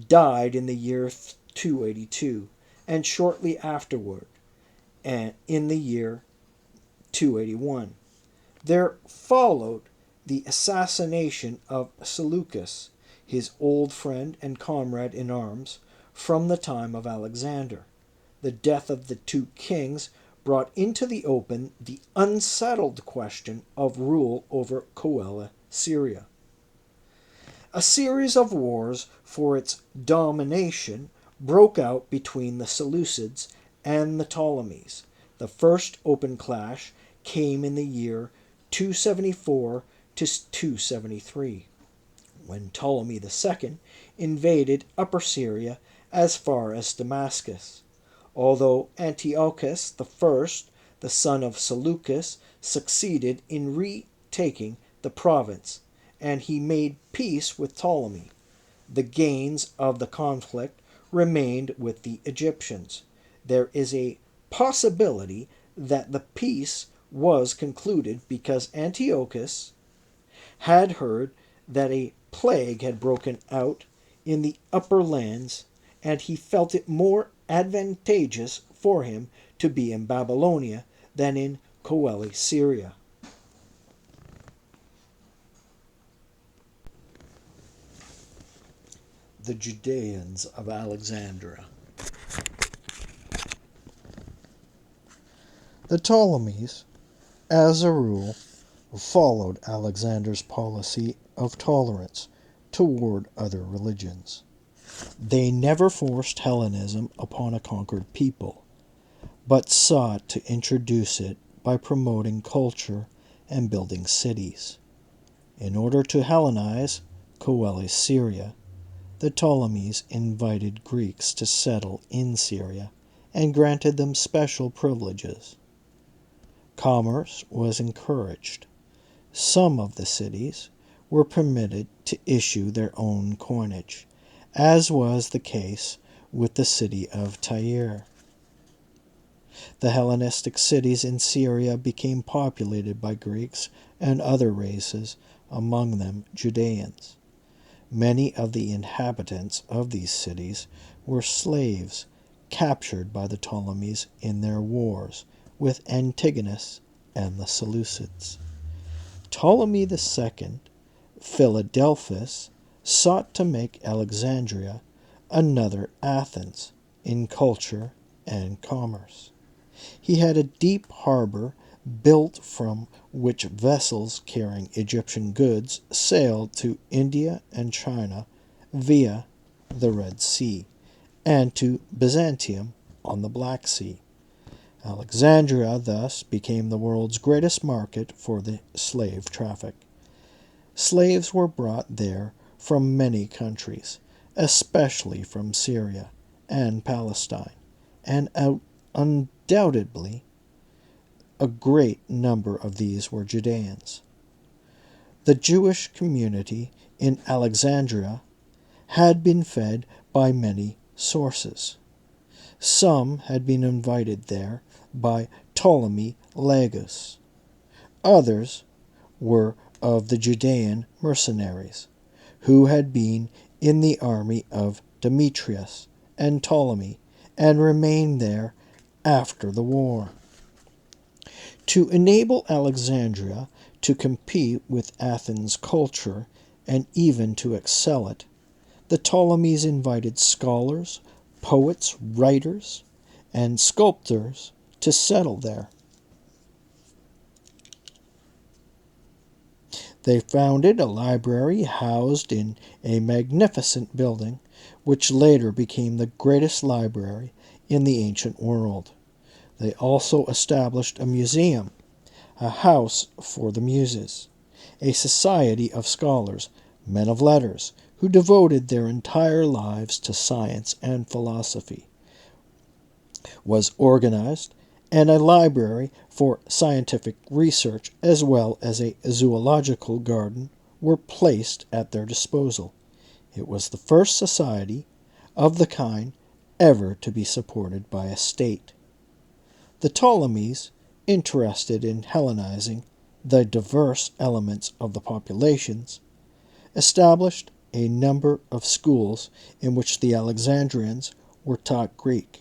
died in the year 282, and shortly afterward, and in the year 281. There followed the assassination of Seleucus, his old friend and comrade in arms, from the time of Alexander. The death of the two kings brought into the open the unsettled question of rule over Coel Syria. A series of wars for its domination broke out between the Seleucids and the Ptolemies. The first open clash came in the year 274 to 273, when Ptolemy II invaded Upper Syria as far as Damascus. Although Antiochus I, the son of Seleucus, succeeded in retaking the province, and he made peace with Ptolemy, the gains of the conflict remained with the Egyptians. There is a possibility that the peace was concluded because Antiochus had heard that a plague had broken out in the upper lands, and he felt it more advantageous for him to be in Babylonia than in Coeli Syria. The Judeans of Alexandria. The Ptolemies, as a rule, followed Alexander's policy of tolerance toward other religions. They never forced Hellenism upon a conquered people, but sought to introduce it by promoting culture and building cities. In order to Hellenize Coeli Syria, the Ptolemies invited Greeks to settle in Syria and granted them special privileges. Commerce was encouraged. Some of the cities were permitted to issue their own coinage, as was the case with the city of Tyre. The Hellenistic cities in Syria became populated by Greeks and other races, among them Judeans. Many of the inhabitants of these cities were slaves captured by the Ptolemies in their wars with Antigonus and the Seleucids. Ptolemy II, Philadelphus, sought to make Alexandria another Athens in culture and commerce. He had a deep harbor built from which vessels carrying Egyptian goods sailed to India and China via the Red Sea, and to Byzantium on the Black Sea. Alexandria thus became the world's greatest market for the slave traffic. Slaves were brought there from many countries, especially from Syria and Palestine, and undoubtedly a great number of these were Judeans. The Jewish community in Alexandria had been fed by many sources. Some had been invited there by Ptolemy Lagus. Others were of the Judean mercenaries, who had been in the army of Demetrius and Ptolemy and remained there after the war. To enable Alexandria to compete with Athens' culture and even to excel it, the Ptolemies invited scholars, poets, writers, and sculptors to settle there. They founded a library housed in a magnificent building, which later became the greatest library in the ancient world. They also established a museum, a house for the Muses, a society of scholars, men of letters, who devoted their entire lives to science and philosophy, was organized, and a library for scientific research as well as a zoological garden were placed at their disposal. It was the first society of the kind ever to be supported by a state. The Ptolemies, interested in Hellenizing the diverse elements of the populations, established a number of schools in which the Alexandrians were taught Greek,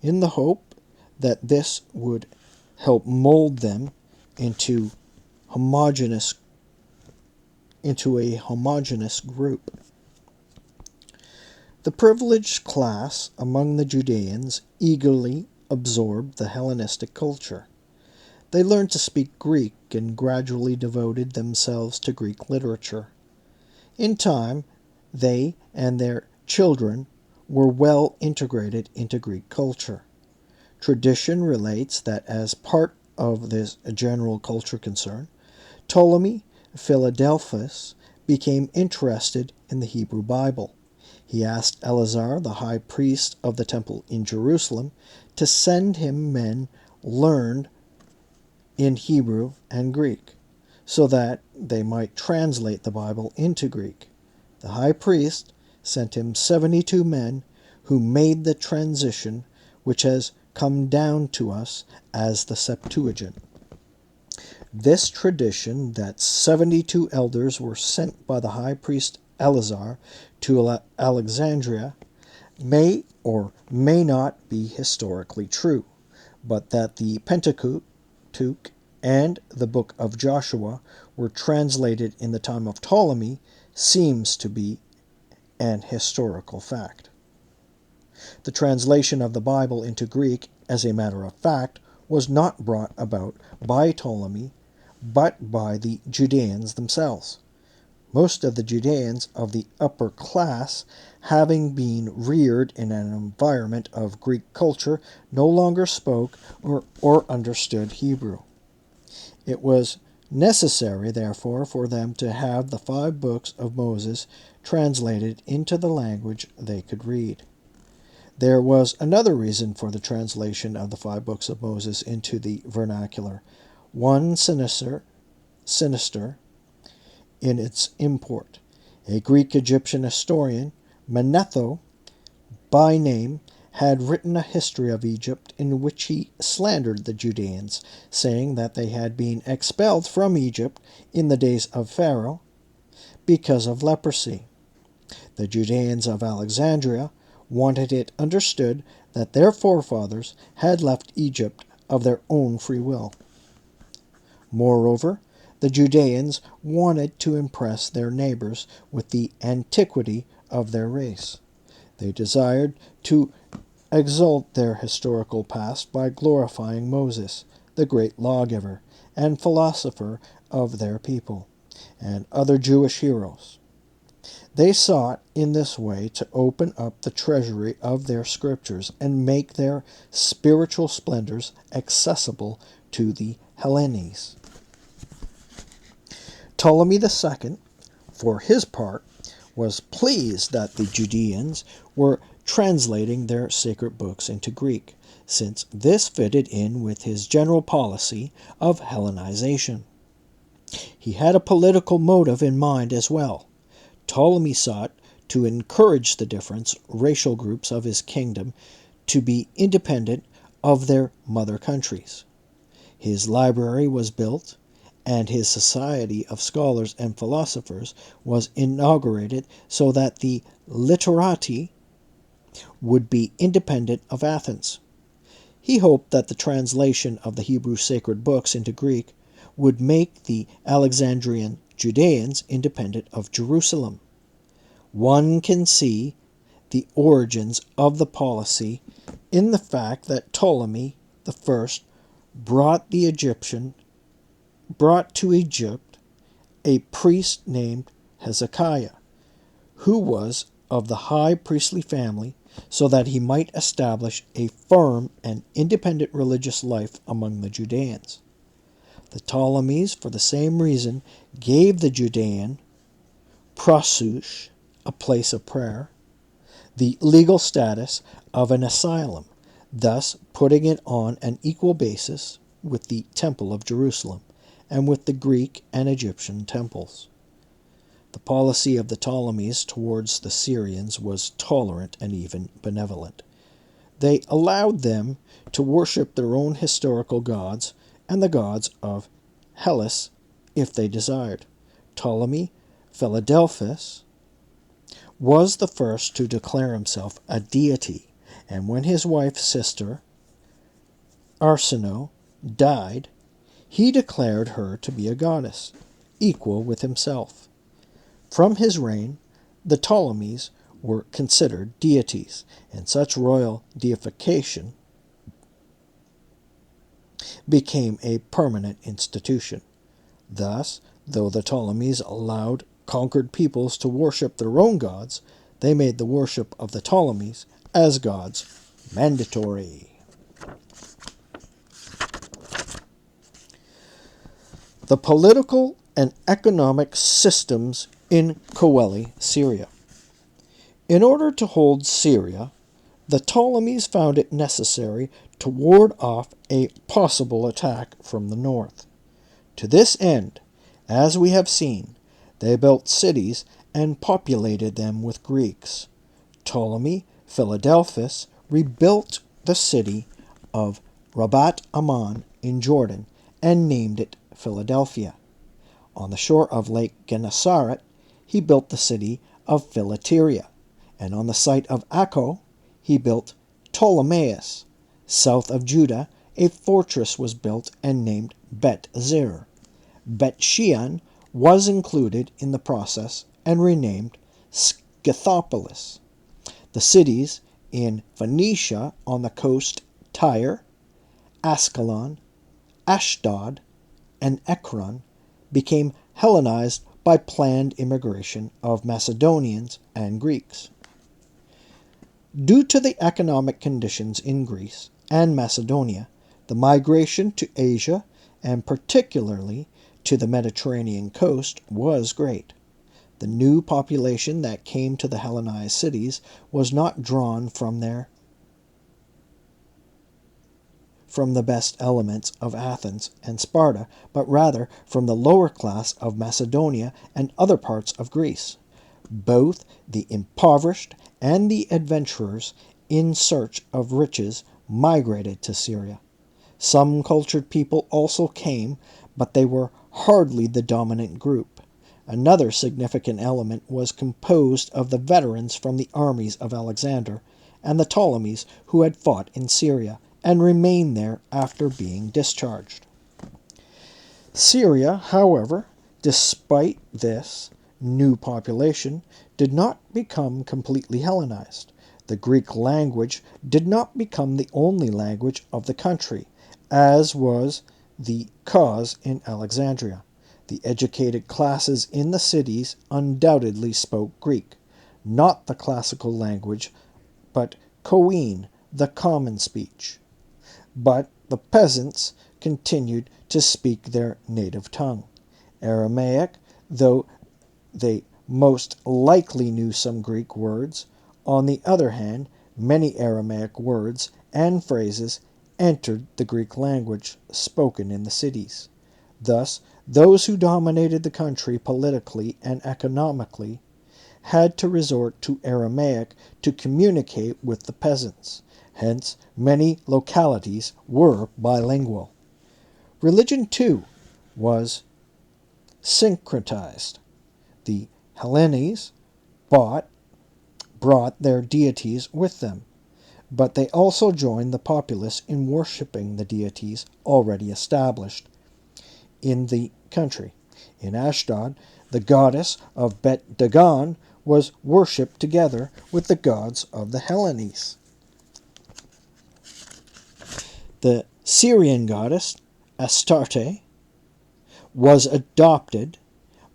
in the hope that this would help mold them into a homogeneous group. The privileged class among the Judeans eagerly absorbed the Hellenistic culture. They learned to speak Greek and gradually devoted themselves to Greek literature. In time, they and their children were well integrated into Greek culture. Tradition relates that as part of this general culture concern, Ptolemy Philadelphus became interested in the Hebrew Bible. He asked Eleazar, the high priest of the temple in Jerusalem, to send him men learned in Hebrew and Greek, so that they might translate the Bible into Greek. The high priest sent him 72 men who made the transition, which has come down to us as the Septuagint. This tradition that 72 elders were sent by the high priest Eleazar to Alexandria may or may not be historically true, but that the Pentateuch and the book of Joshua were translated in the time of Ptolemy seems to be an historical fact. The translation of the Bible into Greek, as a matter of fact, was not brought about by Ptolemy, but by the Judeans themselves. Most of the Judeans of the upper class, having been reared in an environment of Greek culture, no longer spoke or understood Hebrew. It was necessary, therefore, for them to have the 5 books of Moses translated into the language they could read. There was another reason for the translation of the 5 books of Moses into the vernacular, one sinister in its import. A Greek-Egyptian historian, Manetho, by name, had written a history of Egypt in which he slandered the Judeans, saying that they had been expelled from Egypt in the days of Pharaoh because of leprosy. The Judeans of Alexandria wanted it understood that their forefathers had left Egypt of their own free will. Moreover, the Judeans wanted to impress their neighbors with the antiquity of their race. They desired to exalt their historical past by glorifying Moses, the great lawgiver and philosopher of their people, and other Jewish heroes. They sought in this way to open up the treasury of their scriptures and make their spiritual splendors accessible to the Hellenes. Ptolemy II, for his part, was pleased that the Judeans were translating their sacred books into Greek, since this fitted in with his general policy of Hellenization. He had a political motive in mind as well. Ptolemy sought to encourage the different racial groups of his kingdom to be independent of their mother countries. His library was built, and his society of scholars and philosophers was inaugurated so that the literati would be independent of Athens. He hoped that the translation of the Hebrew sacred books into Greek would make the Alexandrian Judeans independent of Jerusalem. One can see the origins of the policy in the fact that Ptolemy I brought to Egypt a priest named Hezekiah, who was of the high priestly family, so that he might establish a firm and independent religious life among the Judeans. The Ptolemies, for the same reason, gave the Judean prosush, a place of prayer, the legal status of an asylum, thus putting it on an equal basis with the Temple of Jerusalem and with the Greek and Egyptian temples. The policy of the Ptolemies towards the Syrians was tolerant and even benevolent. They allowed them to worship their own historical gods and the gods of Hellas if they desired. Ptolemy Philadelphus was the first to declare himself a deity, and when his wife's sister, Arsinoe, died, he declared her to be a goddess, equal with himself. From his reign, the Ptolemies were considered deities, and such royal deification became a permanent institution. Thus, though the Ptolemies allowed conquered peoples to worship their own gods, they made the worship of the Ptolemies as gods mandatory. The political and economic systems in Coeli, Syria. In order to hold Syria, the Ptolemies found it necessary to ward off a possible attack from the north. To this end, as we have seen, they built cities and populated them with Greeks. Ptolemy Philadelphus rebuilt the city of Rabat Ammon in Jordan and named it Philadelphia. On the shore of Lake Gennesaret, he built the city of Philateria, and on the site of Acco, he built Ptolemais. South of Judah, a fortress was built and named Bet Zer. Bet Shean was included in the process and renamed Scythopolis. The cities in Phoenicia on the coast, Tyre, Ascalon, Ashdod, and Ekron, became Hellenized by planned immigration of Macedonians and Greeks. Due to the economic conditions in Greece and Macedonia, the migration to Asia, and particularly to the Mediterranean coast, was great. The new population that came to the Hellenized cities was not drawn from the best elements of Athens and Sparta, but rather from the lower class of Macedonia and other parts of Greece. Both the impoverished and the adventurers in search of riches migrated to Syria. Some cultured people also came, but they were hardly the dominant group. Another significant element was composed of the veterans from the armies of Alexander and the Ptolemies who had fought in Syria and remained there after being discharged. Syria, however, despite this new population, did not become completely Hellenized. The Greek language did not become the only language of the country, as was the cause in Alexandria. The educated classes in the cities undoubtedly spoke Greek, not the classical language, but Koine, the common speech. But the peasants continued to speak their native tongue, Aramaic, though they most likely knew some Greek words. On the other hand, many Aramaic words and phrases entered the Greek language spoken in the cities. Thus, those who dominated the country politically and economically had to resort to Aramaic to communicate with the peasants. Hence, many localities were bilingual. Religion, too, was syncretized. The Hellenes brought their deities with them, but they also joined the populace in worshipping the deities already established in the country. In Ashdod, the goddess of Bet Dagon was worshipped together with the gods of the Hellenes. The Syrian goddess Astarte was adopted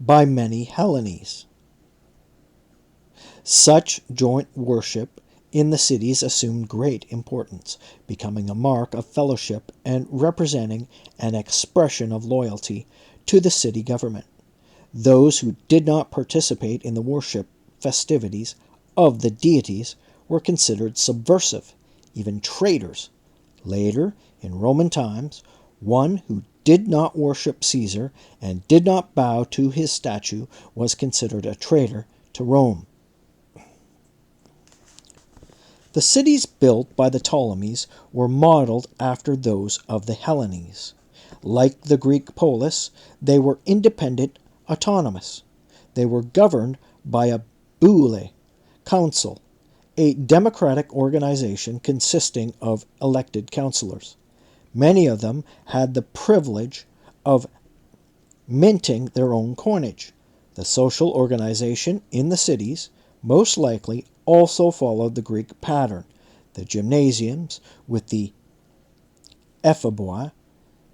by many Hellenes. Such joint worship in the cities assumed great importance, becoming a mark of fellowship and representing an expression of loyalty to the city government. Those who did not participate in the worship festivities of the deities were considered subversive, even traitors. Later, in Roman times, one who did not worship Caesar and did not bow to his statue was considered a traitor to Rome. The cities built by the Ptolemies were modeled after those of the Hellenes. Like the Greek polis, they were independent, autonomous. They were governed by a boule, council, a democratic organization consisting of elected councillors. Many of them had the privilege of minting their own coinage. The social organization in the cities most likely also followed the Greek pattern. The gymnasiums with the epheboi,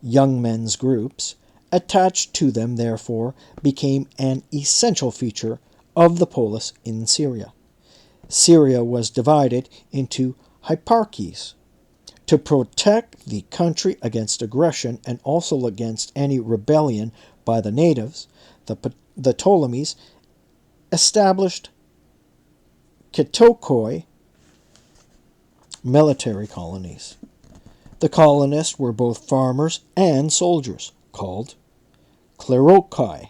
young men's groups, attached to them therefore became an essential feature of the polis in Syria. Syria was divided into hierarchies. To protect the country against aggression and also against any rebellion by the natives, the Ptolemies established Ketokoi military colonies. The colonists were both farmers and soldiers, called klerokai,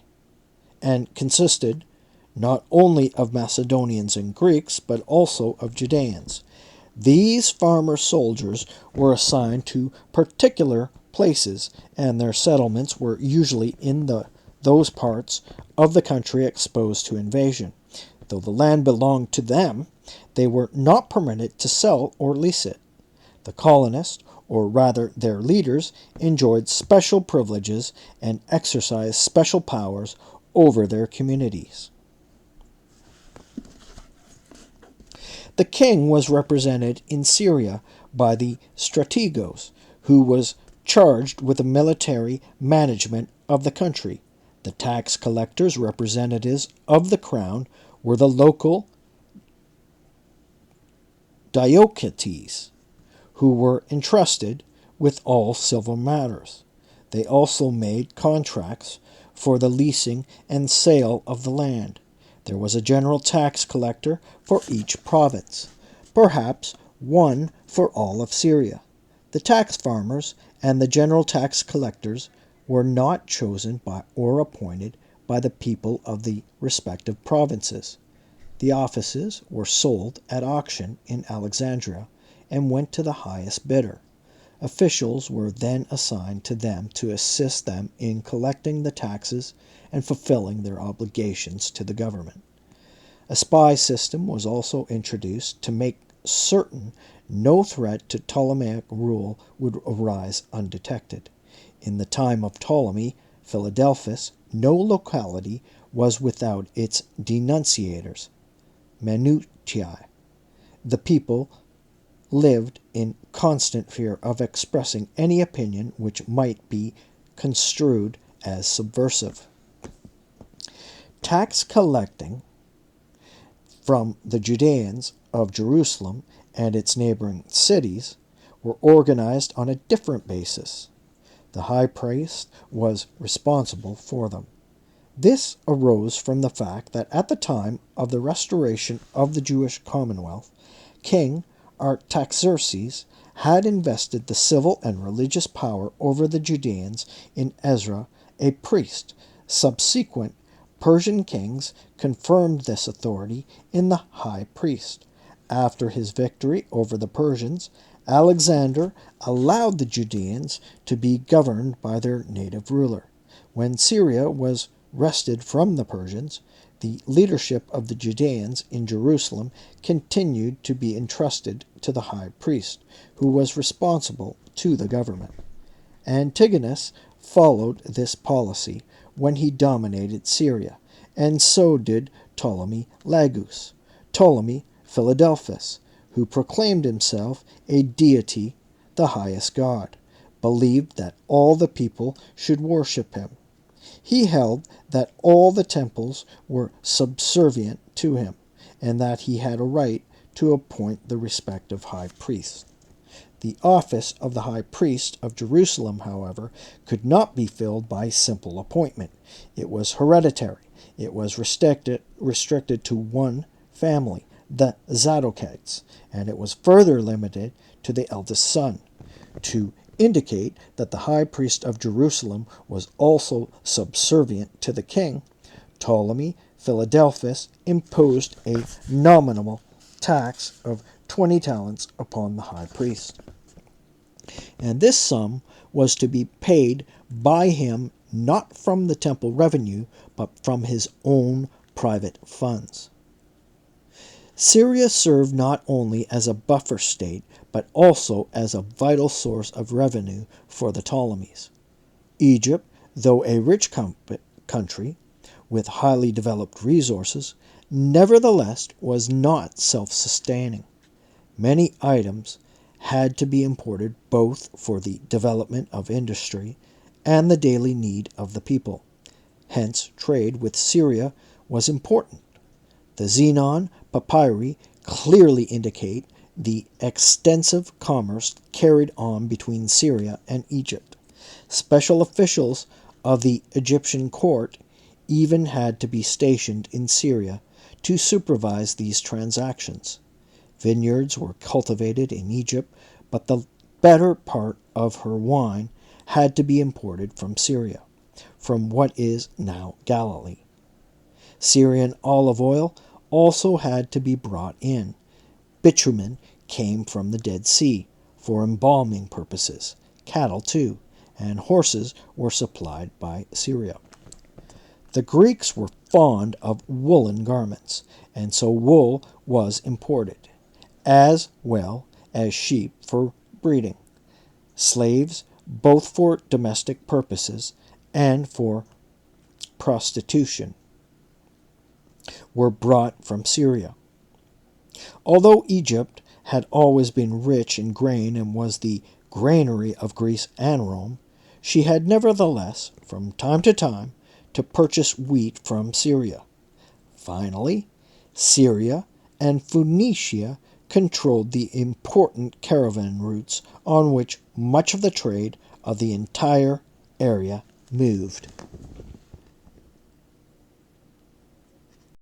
and consisted not only of Macedonians and Greeks, but also of Judeans. These farmer soldiers were assigned to particular places, and their settlements were usually in those parts of the country exposed to invasion. Though the land belonged to them, they were not permitted to sell or lease it. The colonists, or rather their leaders, enjoyed special privileges and exercised special powers over their communities. The king was represented in Syria by the strategos, who was charged with the military management of the country. The tax collectors, representatives of the crown, were the local diocetes, who were entrusted with all civil matters. They also made contracts for the leasing and sale of the land. There was a general tax collector for each province, perhaps one for all of Syria. The tax farmers and the general tax collectors were not chosen by or appointed by the people of the respective provinces. The offices were sold at auction in Alexandria and went to the highest bidder. Officials were then assigned to them to assist them in collecting the taxes and fulfilling their obligations to the government. A spy system was also introduced to make certain no threat to Ptolemaic rule would arise undetected. In the time of Ptolemy Philadelphus, no locality was without its denunciators, Manutiae. The people lived in constant fear of expressing any opinion which might be construed as subversive. Tax collecting from the Judeans of Jerusalem and its neighboring cities were organized on a different basis. The high priest was responsible for them. This arose from the fact that at the time of the restoration of the Jewish Commonwealth, King Artaxerxes had invested the civil and religious power over the Judeans in Ezra, a priest. Subsequent Persian kings confirmed this authority in the high priest. After his victory over the Persians, Alexander allowed the Judeans to be governed by their native ruler. When Syria was wrested from the Persians, the leadership of the Judeans in Jerusalem continued to be entrusted to the high priest, who was responsible to the government. Antigonus followed this policy when he dominated Syria, and so did Ptolemy Lagus. Ptolemy Philadelphus, who proclaimed himself a deity, the highest god, believed that all the people should worship him. He held that all the temples were subservient to him, and that he had a right to appoint the respective high priests. The office of the high priest of Jerusalem, however, could not be filled by simple appointment. It was hereditary. It was restricted to one family, the Zadokites, and it was further limited to the eldest son. To indicate that the high priest of Jerusalem was also subservient to the king, Ptolemy Philadelphus imposed a nominal tax of 20 talents upon the high priest. And this sum was to be paid by him not from the temple revenue, but from his own private funds. Syria served not only as a buffer state, but also as a vital source of revenue for the Ptolemies. Egypt, though a rich country with highly developed resources, nevertheless was not self-sustaining. Many items had to be imported both for the development of industry and the daily need of the people. Hence, trade with Syria was important. The Zenon papyri clearly indicate the extensive commerce carried on between Syria and Egypt. Special officials of the Egyptian court even had to be stationed in Syria to supervise these transactions. Vineyards were cultivated in Egypt, but the better part of her wine had to be imported from Syria, from what is now Galilee. Syrian olive oil also had to be brought in. Bitumen came from the Dead Sea for embalming purposes. Cattle, too, and horses were supplied by Syria. The Greeks were fond of woolen garments, and so wool was imported, as well as sheep for breeding. Slaves, both for domestic purposes and for prostitution, were brought from Syria. Although Egypt had always been rich in grain and was the granary of Greece and Rome, she had nevertheless, from time to purchase wheat from Syria. Finally, Syria and Phoenicia controlled the important caravan routes on which much of the trade of the entire area moved.